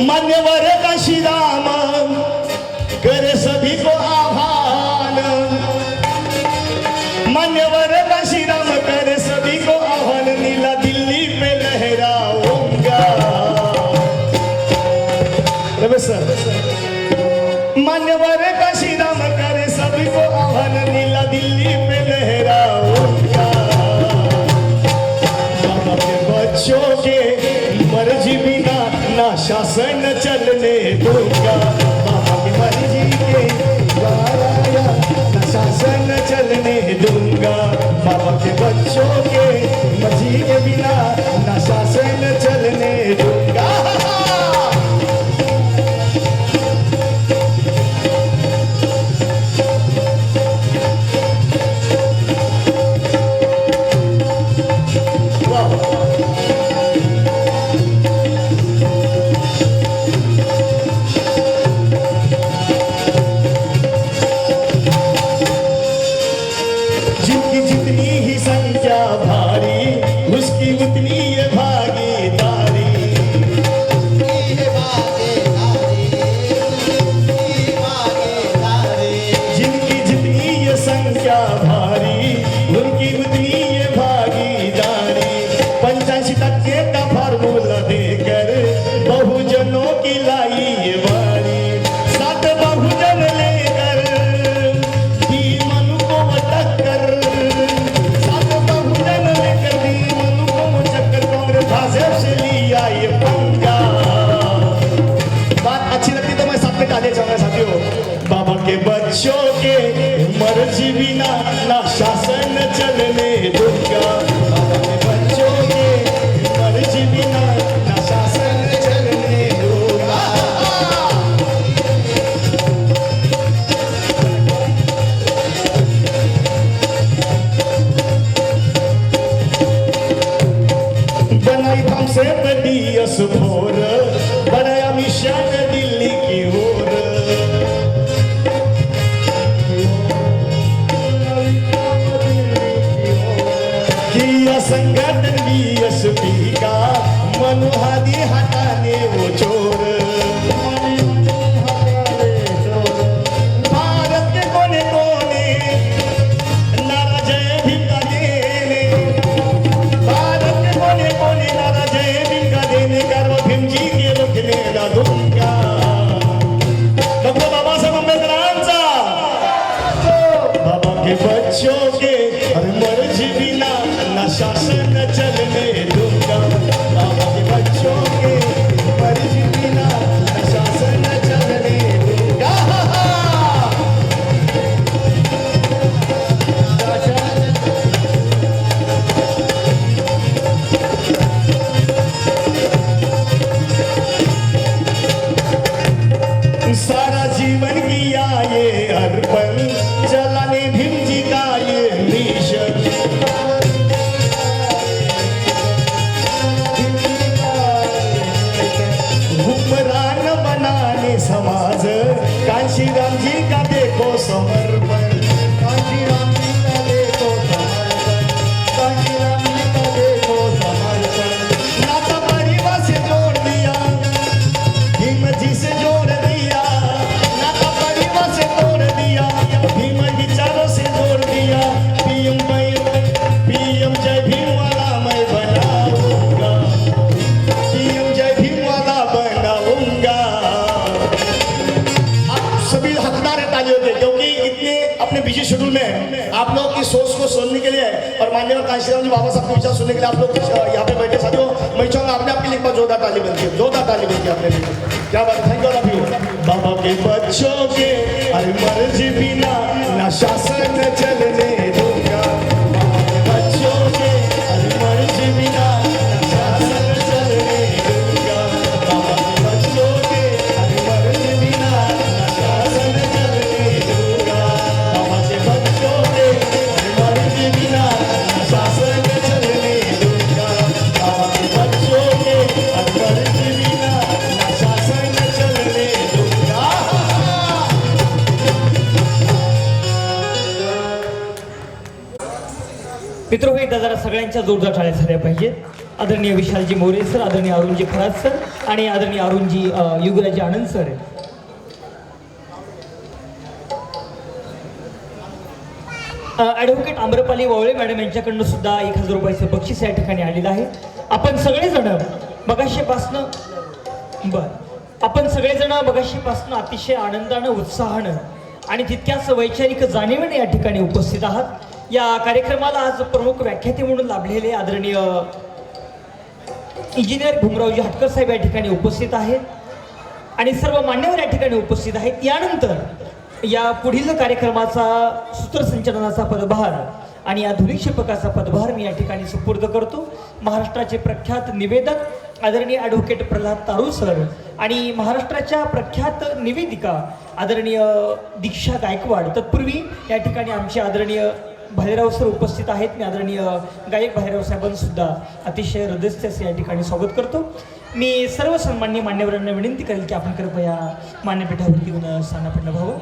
मान्यवर काशीराम करे सभी को आह्वान, मान्यवर काशीराम करे सभी को आह्वान, नीला दिल्ली पे लहराऊंगा। मान्यवर काशीराम करे सभी को आह्वान, नीला दिल्ली पे लहराऊंगा। बाबा के बच्चों के मर्जी बिना ना शासन चलने दूंगा, बाबा की मर्जी के द्वारा ना शासन चलने दूंगा, बाबा के बच्चों के मर्जी के बिना ना शासन चलने दूंगा। मर्जी बिना ना शासन चलने दूंगा अपने बच्चों के मर्जी बिना ना शासन चलने दूंगा बनाई हमसे बड़ी असभोर बनाया मिशन दिल्ली की ओर किया संगठन बीएसपी का मनोहादी हटाने वो चोर भारत के कोने कोने नारा जय भीम का देने भारत के कोने कोने नारा जय भीम का देने गर्व भीम जी के रोकने ना दूंगा डॉक्टर बाबासाहेब आंबेडकरांचा बाबा के बच्चों के अरे मर्जी बिना ना शासन चलने दूंगा बाबा के बच्चों के मर्जी बिना ना शासन चलने दूंगा सारा जीवन किया ये अर्पण चलाने भीम जी का ये मिशन हुक्मरान बनाने समाज कांशीराम जी का देखो समर्पण कांशीराम जी का देखो समर्पण कांशीराम जी का देखो समर्पण नाता परिवार से जोड़ दिया भीम जी से जोड़ दिया नाता परिवार से तोड़ दिया भीम विचारों से जोड़ दिया पीएम जय भीम वाला मैं बनाऊंगा पीएम जय भीम वाला बनाऊंगा आप सभी हकदार हैं तालियों के क्योंकि इतने अपने बिजी शेड्यूल में आप लोग की सोच को सुनने के लिए और माननीय कांशीराम जी बाबा साहब के विचार सुनने के लिए आप लोग यहाँ पे बैठे साथियों मैं चाहूंगा आपने आपके लिए एक बार जोरदार ताली बनती है जोरदार ताली बनती है अपने लिए क्या बात thank you all of you बाबा के बच्चों के अरे मर्जी बिना ना शासन चलने दूंगा बाबा के बच्चों के अरे मर्जी बिना ना शासन चलने दूंगा बाबा के बच्चों के अरे मर्जी बिना ना शासन चलने दूंगा बाबा के बच्चों के अरे मर्जी बिना ना शासन चलने दूंगा बाबा के बच्चों के अरे मर्जी बिना ना शासन चलने दूंगा मित्र एकदा जरा सगळ्यांच्या जोरदार टाळ्या झाल्या पाहिजेत आदरणीय विशालजी मोरे सर आदरणीय अरुणजी खरात सर आणि आदरणीय अरुणजी युगराजी आनंद सर ॲडव्होकेट आम्रपाली वावळे मॅडम यांच्याकडनं सुद्धा 1000 रुपयाचं बक्षीस या ठिकाणी आलेलं आहे आपण सगळेजण मगाशीपासनं अतिशय आनंदानं उत्साहानं आणि तितक्याच वैचारिक जाणीवेने या ठिकाणी उपस्थित आहात या कार्यक्रमाला आज प्रमुख व्याख्याते म्हणून लाभलेले आदरणीय इंजिनियर भीमरावजी हटकर साहेब या ठिकाणी उपस्थित आहेत आणि सर्व मान्यवर या ठिकाणी उपस्थित आहेत यानंतर या पुढील कार्यक्रमाचा सूत्रसंचालनाचा पदभार आणि या धुरीक्षेपकाचा पदभार मी या ठिकाणी सुपूर्द करतो महाराष्ट्राचे प्रख्यात निवेदक आदरणीय ॲडव्होकेट प्रल्हाद तारू सर आणि महाराष्ट्राच्या प्रख्यात निवेदिका आदरणीय दीक्षा गायकवाड तत्पूर्वी या ठिकाणी आमचे आदरणीय भालेराव सर उपस्थित आहेत मी आदरणीय गायक भालेराव साहेबांसुद्धा अतिशय हृदयस्थास या ठिकाणी स्वागत करतो मी सर्व सन्माननीय मान्यवरांना विनंती करेल की आपण कृपया मान्यपीठावरती स्थानापन्न व्हावं